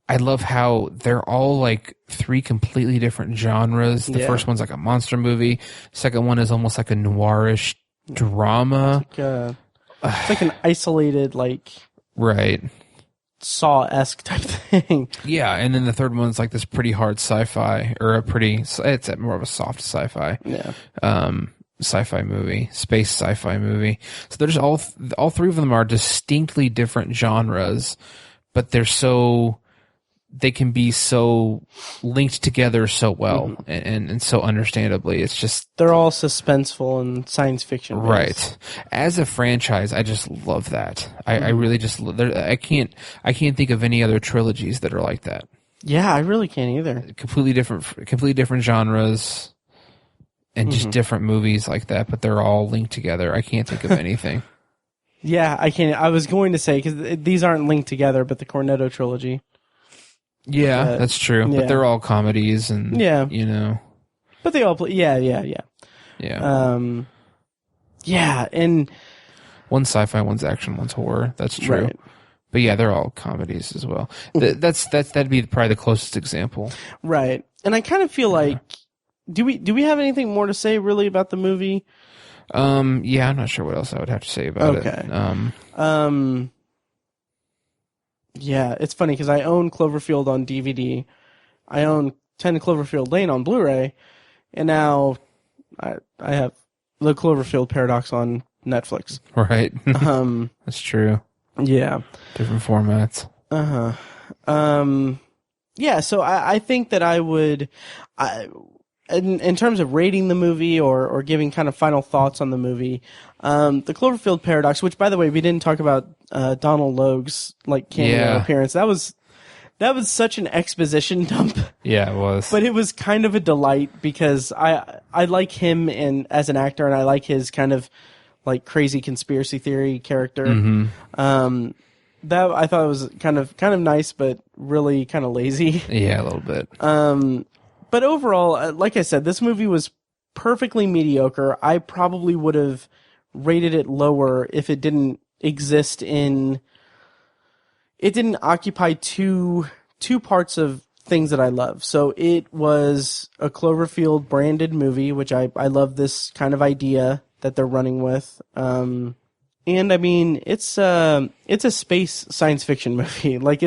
B: I love how they're all like three completely different genres. The first one's like a monster movie. Second one is almost like a noirish drama.
A: It's like an isolated, like
B: right.
A: Saw-esque type thing.
B: Yeah, and then the third one's like this pretty hard sci-fi, or it's more of a soft sci-fi.
A: Yeah.
B: Sci-fi movie, space sci-fi movie. So there's all three of them are distinctly different genres, but they can be so linked together so well and so understandably. It's just
A: they're all suspenseful and science fiction based.
B: Right. As a franchise, I just love that. I really just I can't think of any other trilogies that are like that.
A: Yeah, I really can't either.
B: Completely different genres and just different movies like that, but they're all linked together. I can't think of anything.
A: Yeah, I can't. I was going to say, because these aren't linked together, but the Cornetto trilogy.
B: Yeah, that's true.
A: Yeah.
B: But they're all comedies, and you know.
A: But they all play. Yeah. Yeah, and
B: one's sci-fi, one's action, one's horror. That's true.
A: Right.
B: But yeah, they're all comedies as well. That'd be probably the closest example.
A: Right. And I kind of feel like, do we have anything more to say really about the movie?
B: Yeah, I'm not sure what else I would have to say about it.
A: Yeah, it's funny because I own Cloverfield on DVD. I own 10 Cloverfield Lane on Blu-ray, and now I have the Cloverfield Paradox on Netflix.
B: Right. That's true.
A: Yeah.
B: Different formats.
A: Yeah, so I think that I would, in terms of rating the movie or giving kind of final thoughts on the movie, the Cloverfield Paradox, which by the way, we didn't talk about Donald Logue's like cameo appearance. That was such an exposition dump.
B: Yeah, it was.
A: But it was kind of a delight because I like him as an actor, and I like his kind of like crazy conspiracy theory character. That I thought it was kind of nice, but really kind of lazy.
B: Yeah, a little bit.
A: But overall, like I said, this movie was perfectly mediocre. I probably would have rated it lower if it didn't exist it didn't occupy two parts of things that I love. So it was a Cloverfield branded movie, which I love this kind of idea that they're running with. And I mean, it's a space science fiction movie. Like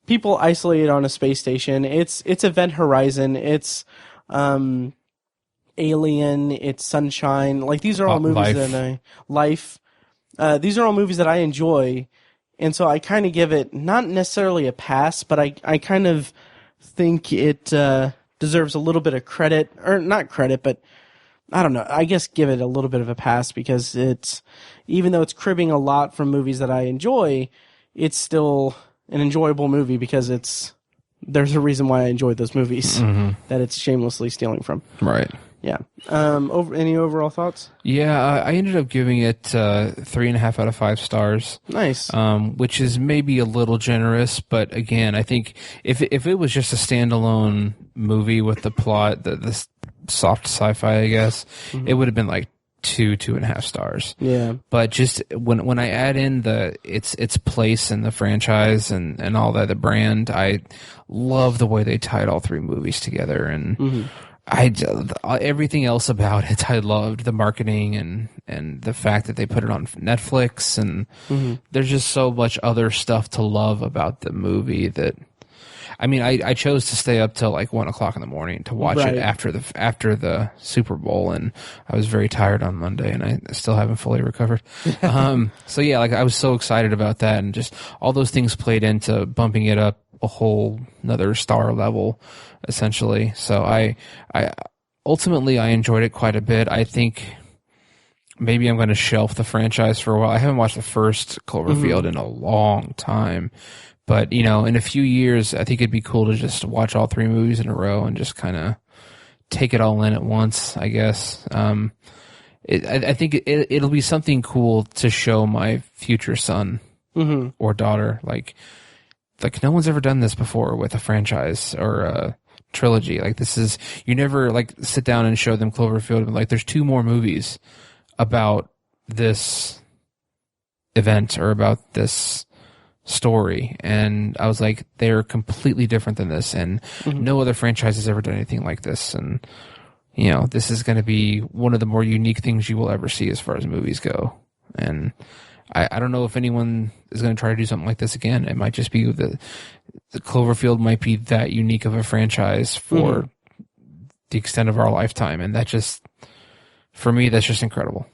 A: people isolated on a space station. It's Event Horizon. It's Alien. It's Sunshine. Like these are all movies these are all movies that I enjoy, and so I kind of give it not necessarily a pass, but I kind of think it deserves a little bit of credit, or not credit, but I don't know. I guess give it a little bit of a pass because even though it's cribbing a lot from movies that I enjoy, it's still an enjoyable movie because there's a reason why I enjoy those movies that it's shamelessly stealing from.
B: Right.
A: Yeah. Any overall thoughts?
B: Yeah, I ended up giving it 3.5 out of 5 stars.
A: Nice.
B: Which is maybe a little generous, but again, I think if it was just a standalone movie with the plot, the soft sci-fi, I guess, it would have been like 2.5 stars.
A: Yeah.
B: But just when I add in its place in the franchise and all that, the brand, I love the way they tied all three movies together, and Everything else about it, I loved the marketing and the fact that they put it on Netflix, and there's just so much other stuff to love about the movie that, I mean, I chose to stay up till like 1 o'clock in the morning to watch it after the Super Bowl, and I was very tired on Monday, and I still haven't fully recovered. So yeah, like I was so excited about that, and just all those things played into bumping it up a whole another star level, essentially. So I ultimately I enjoyed it quite a bit. I think maybe I'm going to shelf the franchise for a while. I haven't watched the first Cloverfield in a long time. But, you know, in a few years, I think it'd be cool to just watch all 3 movies in a row and just kind of take it all in at once, I guess. I think it'll be something cool to show my future son or daughter. Like no one's ever done this before with a franchise or a trilogy. Like this is, you never like sit down and show them Cloverfield and like there's 2 more movies about this event or about this story, and I was like, they're completely different than this, and no other franchise has ever done anything like this, and you know, this is going to be one of the more unique things you will ever see as far as movies go. And I don't know if anyone is going to try to do something like this again. It might just be the Cloverfield might be that unique of a franchise for the extent of our lifetime, and that just, for me, that's just incredible.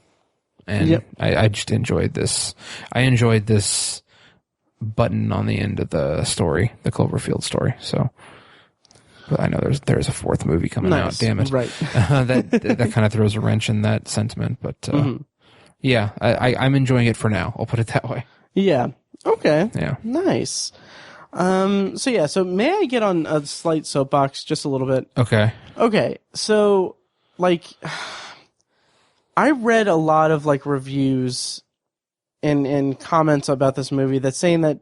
B: And I just enjoyed this. I enjoyed this button on the end of the story, the Cloverfield story. So, but I know there's a 4th movie coming out. Damn it! Right. that kind of throws a wrench in that sentiment. But yeah, I'm enjoying it for now. I'll put it that way.
A: Yeah. Okay.
B: Yeah.
A: Nice. So may I get on a slight soapbox just a little bit?
B: Okay.
A: Okay. So, like, I read a lot of like reviews and comments about this movie that's saying that,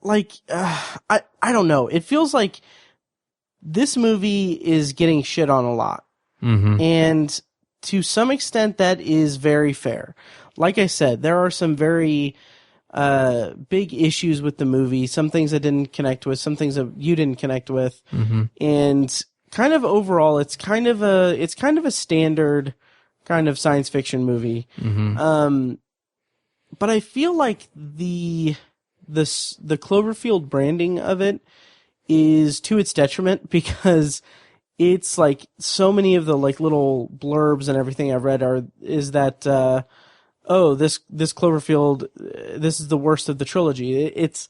A: like, I don't know. It feels like this movie is getting shit on a lot. And to some extent that is very fair. Like I said, there are some very big issues with the movie, some things I didn't connect with, some things that you didn't connect with. And kind of overall, it's kind of a standard kind of science fiction movie. But I feel like the Cloverfield branding of it is to its detriment, because it's like so many of the like little blurbs and everything I've read is that this Cloverfield, this is the worst of the trilogy. It's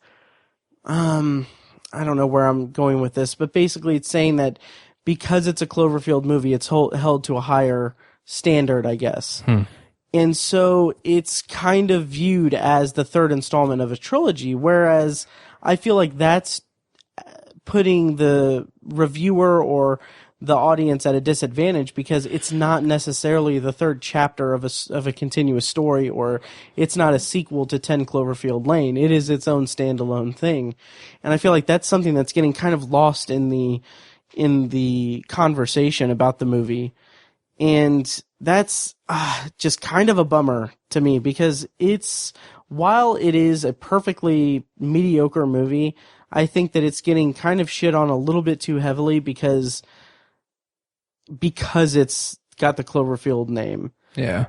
A: I don't know where I'm going with this, but basically it's saying that because it's a Cloverfield movie, it's held to a higher standard, I guess. And so it's kind of viewed as the 3rd installment of a trilogy, whereas I feel like that's putting the reviewer or the audience at a disadvantage, because it's not necessarily the 3rd chapter of a continuous story, or it's not a sequel to 10 Cloverfield Lane. It is its own standalone thing. And I feel like that's something that's getting kind of lost in the conversation about the movie. And that's just kind of a bummer to me, because while it is a perfectly mediocre movie, I think that it's getting kind of shit on a little bit too heavily because it's got the Cloverfield name.
B: Yeah.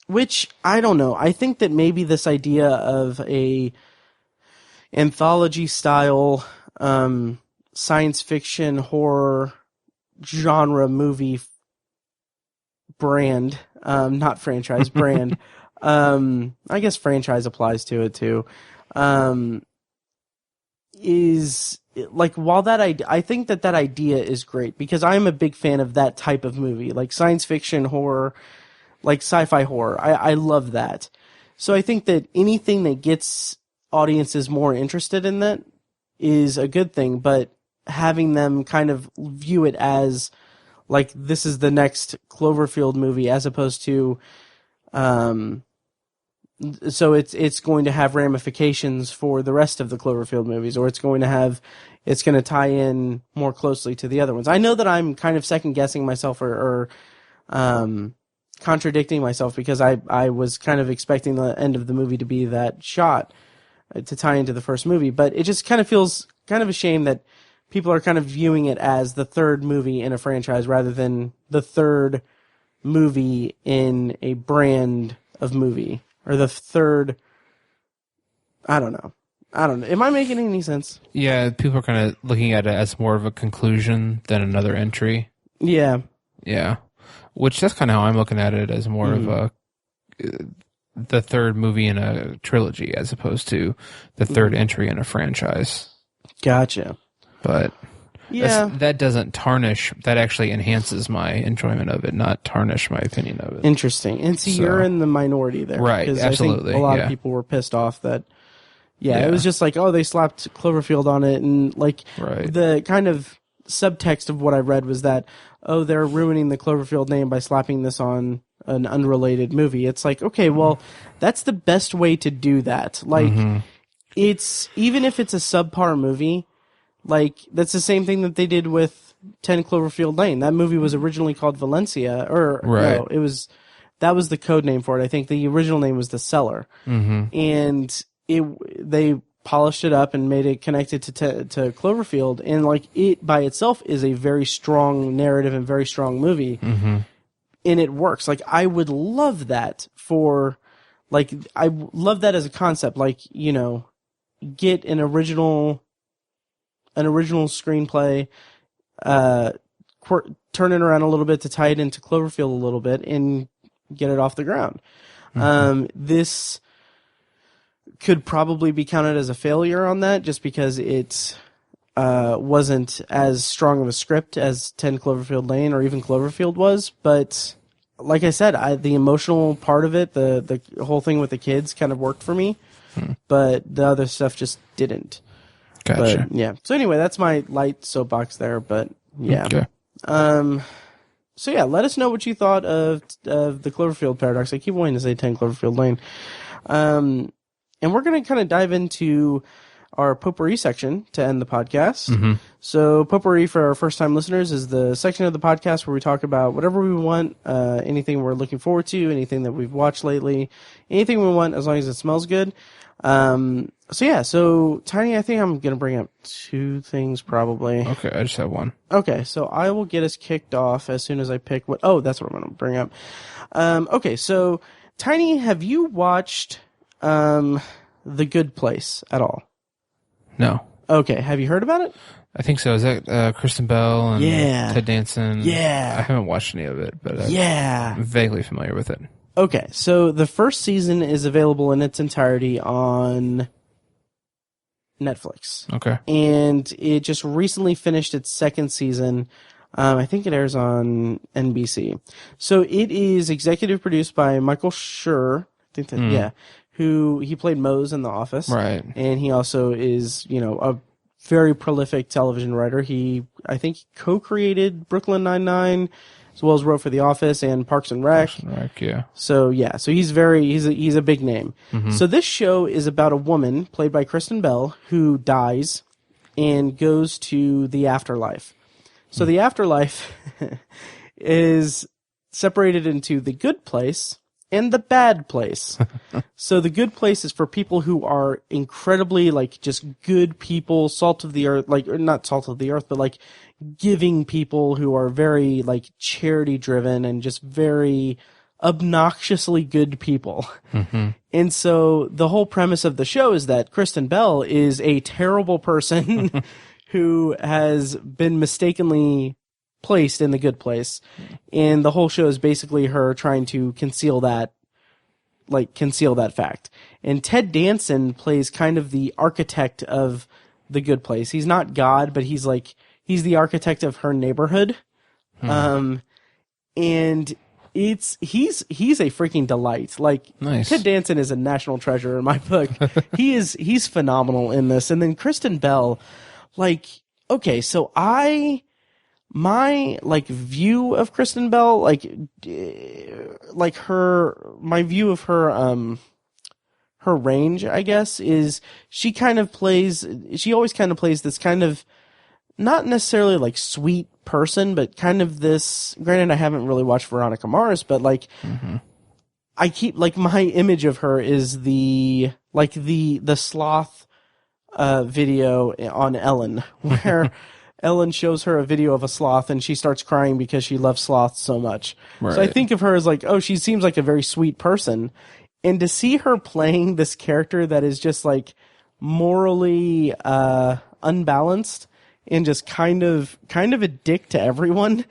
A: Which, I don't know. I think that maybe this idea of a anthology style science fiction horror genre movie brand, not franchise, brand. I guess franchise applies to it too. Is like, while that I think that idea is great, because I'm a big fan of that type of movie, like science fiction horror, like sci-fi horror. I love that. So I think that anything that gets audiences more interested in that is a good thing, but having them kind of view it as like this is the next Cloverfield movie, as opposed to so it's going to have ramifications for the rest of the Cloverfield movies, or it's going to tie in more closely to the other ones. I know that I'm kind of second guessing myself or contradicting myself, because I was kind of expecting the end of the movie to be that shot to tie into the first movie, but it just kind of feels kind of a shame that people are kind of viewing it as the third movie in a franchise rather than the third movie in a brand of movie, or the third. I don't know. Am I making any sense?
B: Yeah, people are kind of looking at it as more of a conclusion than another entry.
A: Yeah.
B: Yeah. Which that's kind of how I'm looking at it, as more of a the third movie in a trilogy as opposed to the third entry in a franchise.
A: Gotcha.
B: But
A: yeah,
B: that doesn't tarnish. That actually enhances my enjoyment of it, not tarnish my opinion of it.
A: Interesting. And see, you're in the minority there,
B: right?
A: Because
B: absolutely.
A: I think a lot of people were pissed off that. Yeah, it was just like, oh, they slapped Cloverfield on it, and like the kind of subtext of what I read was that, oh, they're ruining the Cloverfield name by slapping this on an unrelated movie. It's like, okay, well, that's the best way to do that. Like, it's even if it's a subpar movie, like that's the same thing that they did with 10 Cloverfield Lane. That movie was originally called Valencia, or no, that was the code name for it. I think the original name was The Cellar, and they polished it up and made it connected to Cloverfield, and like it by itself is a very strong narrative and very strong movie, and it works. Like I would love that I love that as a concept. Like, you know, get an original screenplay, turn it around a little bit to tie it into Cloverfield a little bit and get it off the ground. This could probably be counted as a failure on that, just because it wasn't as strong of a script as 10 Cloverfield Lane or even Cloverfield was. But like I said, the emotional part of it, the whole thing with the kids kind of worked for me, but the other stuff just didn't.
B: Gotcha.
A: But, yeah. So anyway, that's my light soapbox there, but yeah.
B: Okay.
A: So yeah, let us know what you thought of the Cloverfield Paradox. I keep wanting to say 10 Cloverfield Lane. And we're going to kind of dive into our Potpourri section to end the podcast. So Potpourri, for our first-time listeners, is the section of the podcast where we talk about whatever we want, anything we're looking forward to, anything that we've watched lately, anything we want as long as it smells good. So Tiny, I think I'm going to bring up two things probably.
B: Okay, I just have one. Okay,
A: so I will get us kicked off as soon as I pick what... Oh, that's what I'm going to bring up. Okay, so Tiny, have you watched... The Good Place at all?
B: No.
A: Okay, have you heard about it?
B: I think so. Is that Kristen Bell and Ted Danson?
A: Yeah.
B: I haven't watched any of it, but I'm vaguely familiar with it.
A: Okay, so the first season is available in its entirety on Netflix.
B: Okay.
A: And it just recently finished its second season. I think it airs on NBC. So it is executive produced by Michael Schur. I think that, who he played Mose in The Office.
B: Right.
A: And he also is, you know, a very prolific television writer. I think, co-created Brooklyn Nine-Nine, as well as wrote for The Office and Parks and Rec.
B: Yeah.
A: So he's a big name. So this show is about a woman played by Kristen Bell who dies and goes to the afterlife. So the afterlife is separated into the good place and the bad place. So the good place is for people who are incredibly, like, just good people, salt of the earth, like, or not salt of the earth, but like giving people who are very, like, charity driven and just very obnoxiously good people. And so the whole premise of the show is that Kristen Bell is a terrible person who has been mistakenly placed in the good place, and the whole show is basically her trying to conceal that fact. And Ted Danson plays kind of the architect of the good place. He's not God, but he's the architect of her neighborhood. And he's a freaking delight. Like,
B: nice.
A: Ted Danson is a national treasure in my book. He's phenomenal in this. And then Kristen Bell, like, okay, so my like view of Kristen Bell, my view of her range, I guess, is she always kind of plays this kind of not necessarily like sweet person, but kind of this, granted I haven't really watched Veronica Mars, but like I keep, like, my image of her is the sloth video on Ellen, where Ellen shows her a video of a sloth and she starts crying because she loves sloths so much.
B: Right.
A: So I think of her as like, oh, she seems like a very sweet person. And to see her playing this character that is just like morally unbalanced and just kind of a dick to everyone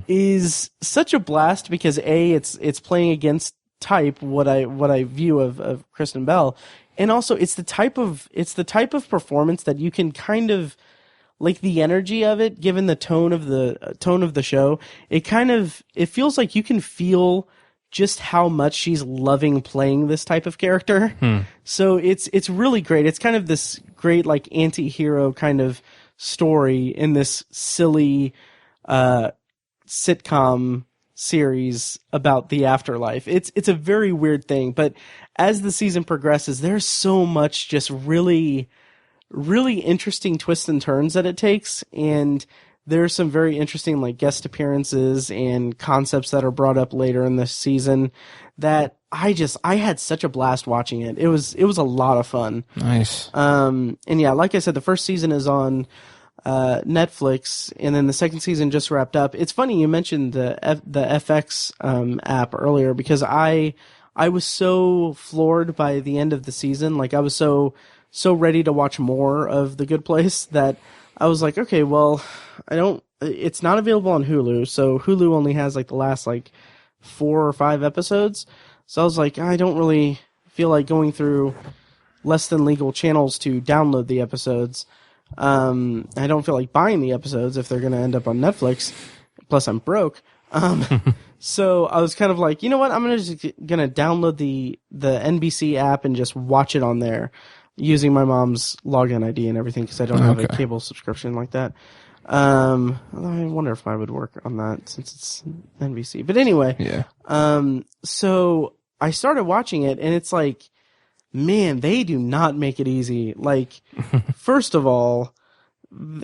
A: is such a blast because it's playing against type what I view of Kristen Bell, and also it's the type of performance that you can kind of like the energy of it, given the tone of the show. It feels like you can feel just how much she's loving playing this type of character. So it's really great. It's kind of this great like anti-hero kind of story in this silly sitcom series about the afterlife. It's a very weird thing, but as the season progresses, there's so much just really, really interesting twists and turns that it takes, and there's some very interesting like guest appearances and concepts that are brought up later in the season that I had such a blast watching it. It was a lot of fun.
B: Nice.
A: And yeah, like I said, the first season is on Netflix, and then the second season just wrapped up. It's funny you mentioned the FX app earlier because I was so floored by the end of the season. Like I was so ready to watch more of The Good Place that I was like, okay, well, it's not available on Hulu, so Hulu only has like the last like 4 or 5 episodes. So I was like, I don't really feel like going through less than legal channels to download the episodes. I don't feel like buying the episodes if they're going to end up on Netflix. Plus, I'm broke. So I was kind of like, you know what? I'm going to download the NBC app and just watch it on there using my mom's login ID and everything because I don't have a cable subscription like that. I wonder if I would work on that since it's NBC. But anyway,
B: Yeah.
A: So I started watching it and it's like, man, they do not make it easy. Like, first of all,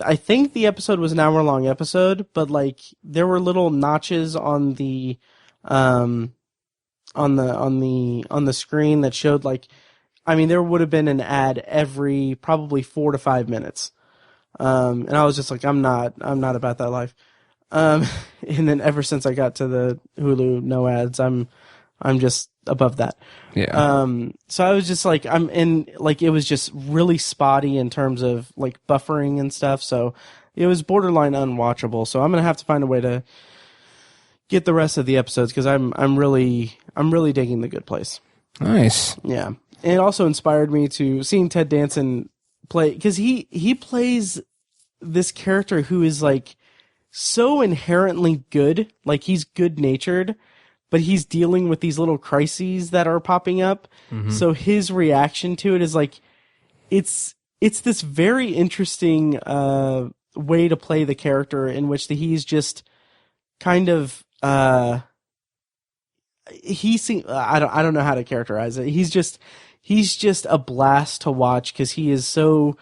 A: I think the episode was an hour-long episode, but like there were little notches on the screen that showed like, I mean, there would have been an ad every probably 4 to 5 minutes, and I was just like, I'm not about that life. And then ever since I got to the Hulu no ads, I'm just above that.
B: Yeah.
A: So I was just like, it was just really spotty in terms of like buffering and stuff. So it was borderline unwatchable. So I'm going to have to find a way to get the rest of the episodes because I'm really digging The Good Place.
B: Nice.
A: Yeah. And it also inspired me to seeing Ted Danson play because he plays this character who is like so inherently good. Like he's good natured, but he's dealing with these little crises that are popping up. Mm-hmm. So his reaction to it is like, it's this very interesting way to play the character in which he's just kind of I don't know how to characterize it. He's just a blast to watch because he is so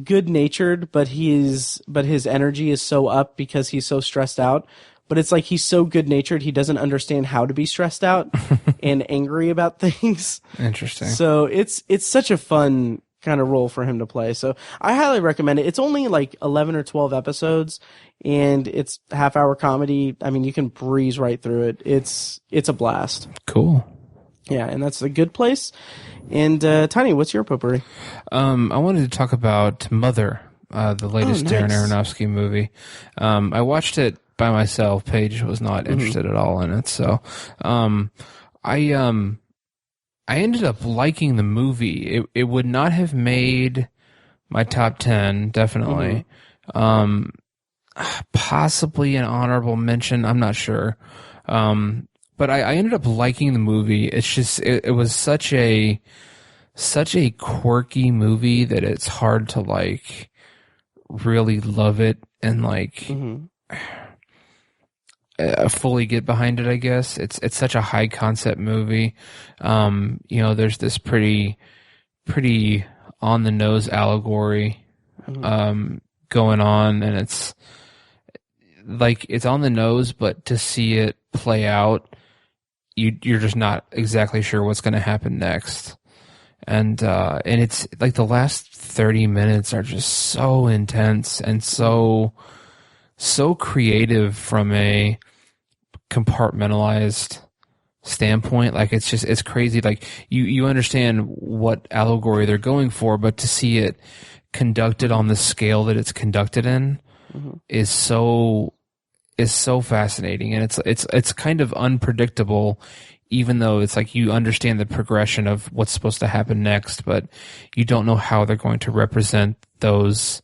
A: good natured, but his energy is so up because he's so stressed out. But it's like he's so good-natured, he doesn't understand how to be stressed out and angry about things.
B: Interesting.
A: So it's such a fun kind of role for him to play. So I highly recommend it. It's only like 11 or 12 episodes, and it's half-hour comedy. I mean, you can breeze right through it. It's a blast.
B: Cool.
A: Yeah, and that's A Good Place. And Tiny, what's your potpourri?
B: I wanted to talk about Mother, the latest Darren Aronofsky movie. I watched it by myself. Paige was not interested at all in it. So, I ended up liking the movie. It would not have made my top 10, definitely. Possibly an honorable mention. I'm not sure. But I ended up liking the movie. It's just, it was such a quirky movie that it's hard to like really love it and like, fully get behind it, I guess. It's such a high concept movie. There's this pretty on the nose allegory going on, and it's like it's on the nose, but to see it play out, you're just not exactly sure what's going to happen next. And it's like the last 30 minutes are just so intense and so so creative from a compartmentalized standpoint. Like it's crazy. Like you understand what allegory they're going for, but to see it conducted on the scale that it's conducted in is so fascinating, and it's kind of unpredictable, even though it's like you understand the progression of what's supposed to happen next, but you don't know how they're going to represent those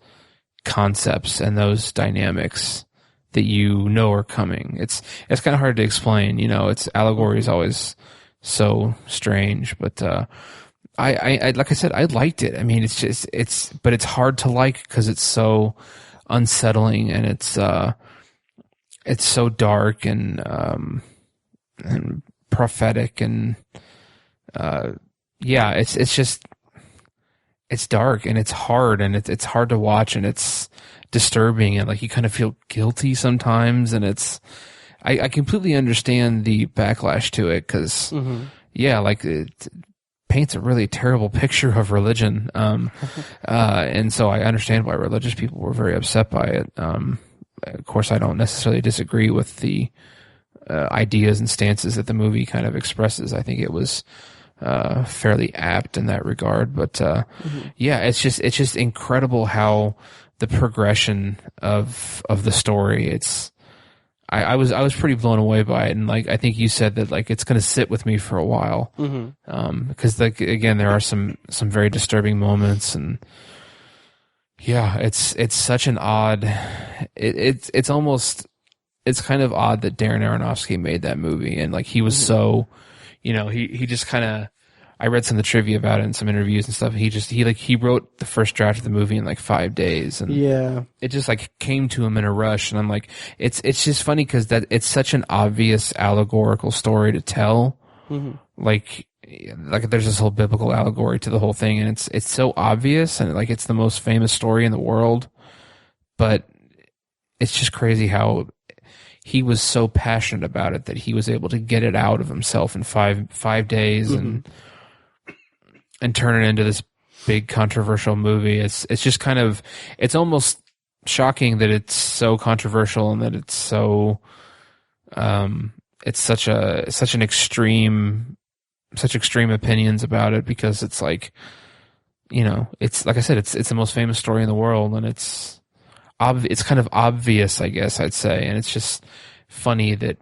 B: concepts and those dynamics that you know are coming. It's kind of hard to explain. It's allegory is always so strange, but I like I said, I liked it. I mean, but it's hard to like because it's so unsettling, and it's so dark and prophetic, and it's dark and it's hard, and it's hard to watch, and it's disturbing, and like you kind of feel guilty sometimes, and I completely understand the backlash to it because like it paints a really terrible picture of religion, and so I understand why religious people were very upset by it. Of course, I don't necessarily disagree with the ideas and stances that the movie kind of expresses. I think it was fairly apt in that regard, but it's just incredible how the progression of the story. I was pretty blown away by it, and like I think you said that like it's going to sit with me for a while, because like again there are some very disturbing moments, and it's such an odd. It's kind of odd that Darren Aronofsky made that movie, and like he was so, he just kind of. I read some of the trivia about it and some interviews and stuff. He wrote the first draft of the movie in like 5 days, and it just like came to him in a rush. And I'm like, it's just funny because that it's such an obvious allegorical story to tell. Like there's this whole biblical allegory to the whole thing, and it's so obvious, and like it's the most famous story in the world. But it's just crazy how he was so passionate about it that he was able to get it out of himself in five days and turn it into this big controversial movie. It's just kind of, it's almost shocking that it's so controversial and that it's so, it's such extreme opinions about it, because it's like, it's like I said, it's the most famous story in the world, and it's kind of obvious, I guess I'd say. And it's just funny that,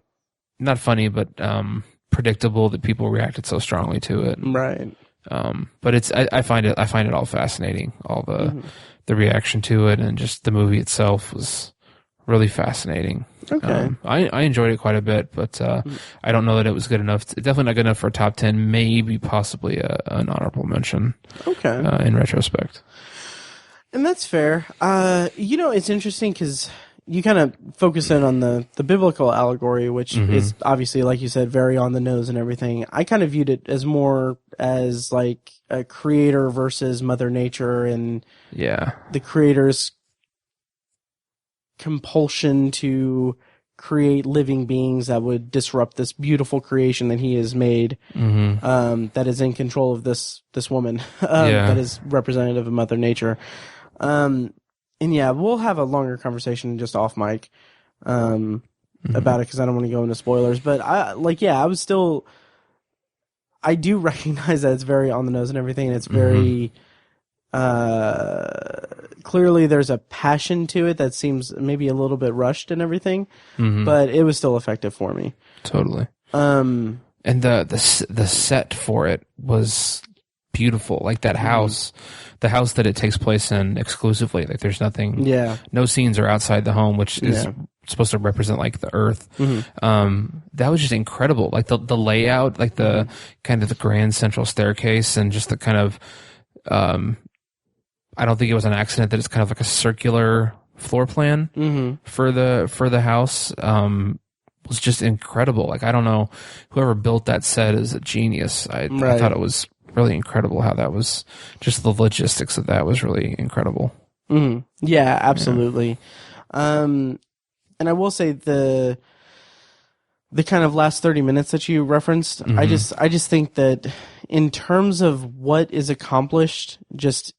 B: not funny, but, predictable that people reacted so strongly to it.
A: Right.
B: But I find it all fascinating, all the reaction to it, and just the movie itself was really fascinating.
A: Okay.
B: I enjoyed it quite a bit, but I don't know that it was good enough. Definitely not good enough for a top 10, maybe possibly an honorable mention.
A: Okay.
B: In retrospect.
A: And that's fair. It's interesting because you kind of focus in on the biblical allegory, which is obviously, like you said, very on the nose and everything. I kind of viewed it as more as like a creator versus Mother Nature, and the creator's compulsion to create living beings that would disrupt this beautiful creation that he has made, that is in control of this woman, that is representative of Mother Nature. And we'll have a longer conversation just off mic about it, because I don't want to go into spoilers. But I do recognize that it's very on the nose and everything, and it's very clearly there's a passion to it that seems maybe a little bit rushed and everything, but it was still effective for me.
B: Totally. And the set for it was beautiful. Like that house, the house that it takes place in exclusively. Like there's nothing. No scenes are outside the home, which is supposed to represent like the earth. That was just incredible. Like the layout, like the kind of the grand central staircase, and just the kind of, I don't think it was an accident that it's kind of like a circular floor plan for the house. Was just incredible. Like, I don't know, whoever built that set is a genius. I thought it was really incredible how that was, just the logistics of that was really incredible.
A: Yeah, absolutely. And I will say the kind of last 30 minutes that you referenced, I just think that in terms of what is accomplished just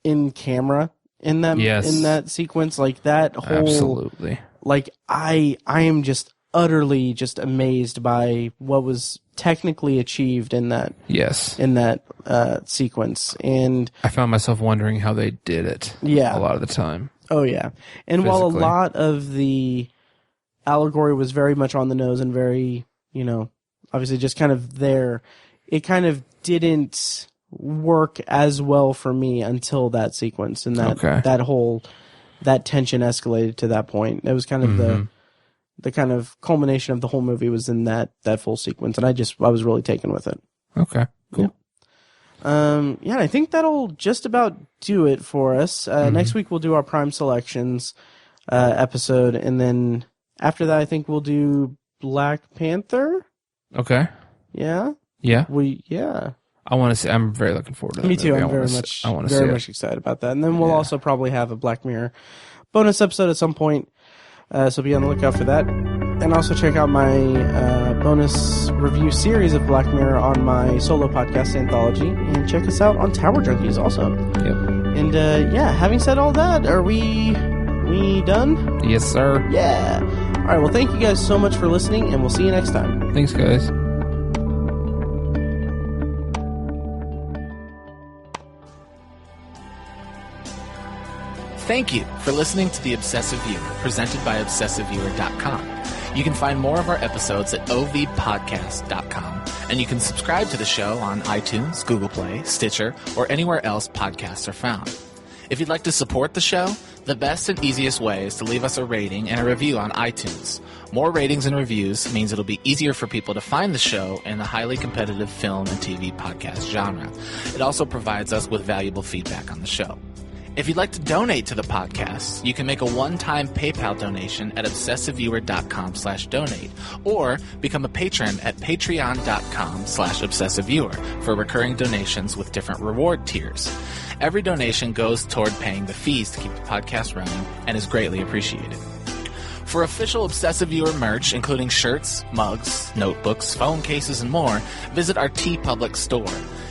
A: in camera, in that sequence. Like that whole,
B: absolutely.
A: Like I am just utterly just amazed by what was technically achieved in that sequence. And
B: I found myself wondering how they did it.
A: Yeah,
B: a lot of the time.
A: Oh yeah, and while a lot of the allegory was very much on the nose and very, obviously just kind of there, it kind of didn't work as well for me until that sequence and that tension escalated to that point. It was kind of the kind of culmination of the whole movie was in that full sequence, and I was really taken with it.
B: Okay, cool.
A: Yeah. I think that'll just about do it for us. Next week we'll do our Prime Selections episode, and then after that I think we'll do Black Panther.
B: Okay.
A: Yeah.
B: Yeah.
A: I
B: want to see. I'm very looking forward to that.
A: Me too.
B: Movie.
A: I'm very much excited about that. And then we'll also probably have a Black Mirror bonus episode at some point. So be on the lookout for that. And also check out my bonus review series of Black Mirror on my solo podcast Anthology. And check us out on Tower Junkies also.
B: Yep.
A: And having said all that, are we done?
B: Yes, sir.
A: Yeah. All right. Well, thank you guys so much for listening, and we'll see you next time.
B: Thanks, guys.
D: Thank you for listening to The Obsessive Viewer, presented by ObsessiveViewer.com. You can find more of our episodes at ovpodcast.com, and you can subscribe to the show on iTunes, Google Play, Stitcher, or anywhere else podcasts are found. If you'd like to support the show, the best and easiest way is to leave us a rating and a review on iTunes. More ratings and reviews means it'll be easier for people to find the show in the highly competitive film and TV podcast genre. It also provides us with valuable feedback on the show. If you'd like to donate to the podcast, you can make a one-time PayPal donation at obsessiveviewer.com/donate or become a patron at patreon.com/obsessiveviewer for recurring donations with different reward tiers. Every donation goes toward paying the fees to keep the podcast running and is greatly appreciated. For official Obsessive Viewer merch, including shirts, mugs, notebooks, phone cases, and more, visit our TeePublic store.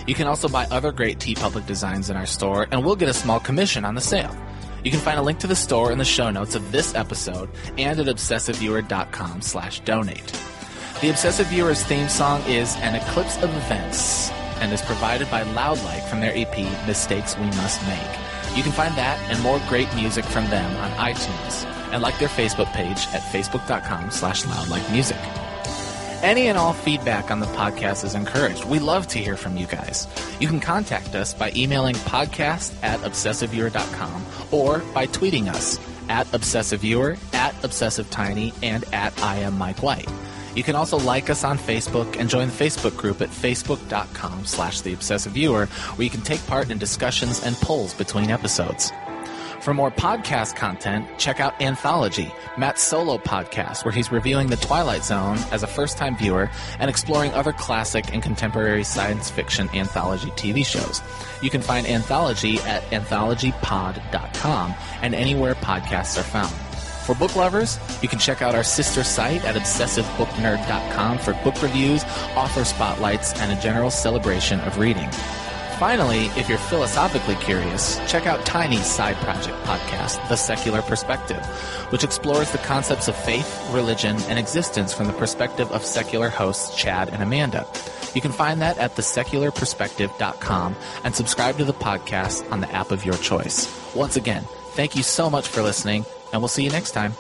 D: You can also buy other great TeePublic designs in our store, and we'll get a small commission on the sale. You can find a link to the store in the show notes of this episode and at obsessiveviewer.com/donate. The Obsessive Viewer's theme song is An Eclipse of Events and is provided by Loudlike from their EP Mistakes We Must Make. You can find that and more great music from them on iTunes and like their Facebook page at facebook.com/loudlikemusic. Any and all feedback on the podcast is encouraged. We love to hear from you guys. You can contact us by emailing podcast@obsessiveviewer.com or by tweeting us at obsessiveviewer, at obsessivetiny, and at IamMikeWhite. You can also like us on Facebook and join the Facebook group at facebook.com/theobsessiveviewer, where you can take part in discussions and polls between episodes. For more podcast content, check out Anthology, Matt's solo podcast, where he's reviewing The Twilight Zone as a first-time viewer and exploring other classic and contemporary science fiction anthology TV shows. You can find Anthology at anthologypod.com and anywhere podcasts are found. For book lovers, you can check out our sister site at obsessivebooknerd.com for book reviews, author spotlights, and a general celebration of reading. Finally, if you're philosophically curious, check out Tiny's side project podcast, The Secular Perspective, which explores the concepts of faith, religion, and existence from the perspective of secular hosts Chad and Amanda. You can find that at thesecularperspective.com and subscribe to the podcast on the app of your choice. Once again, thank you so much for listening, and we'll see you next time.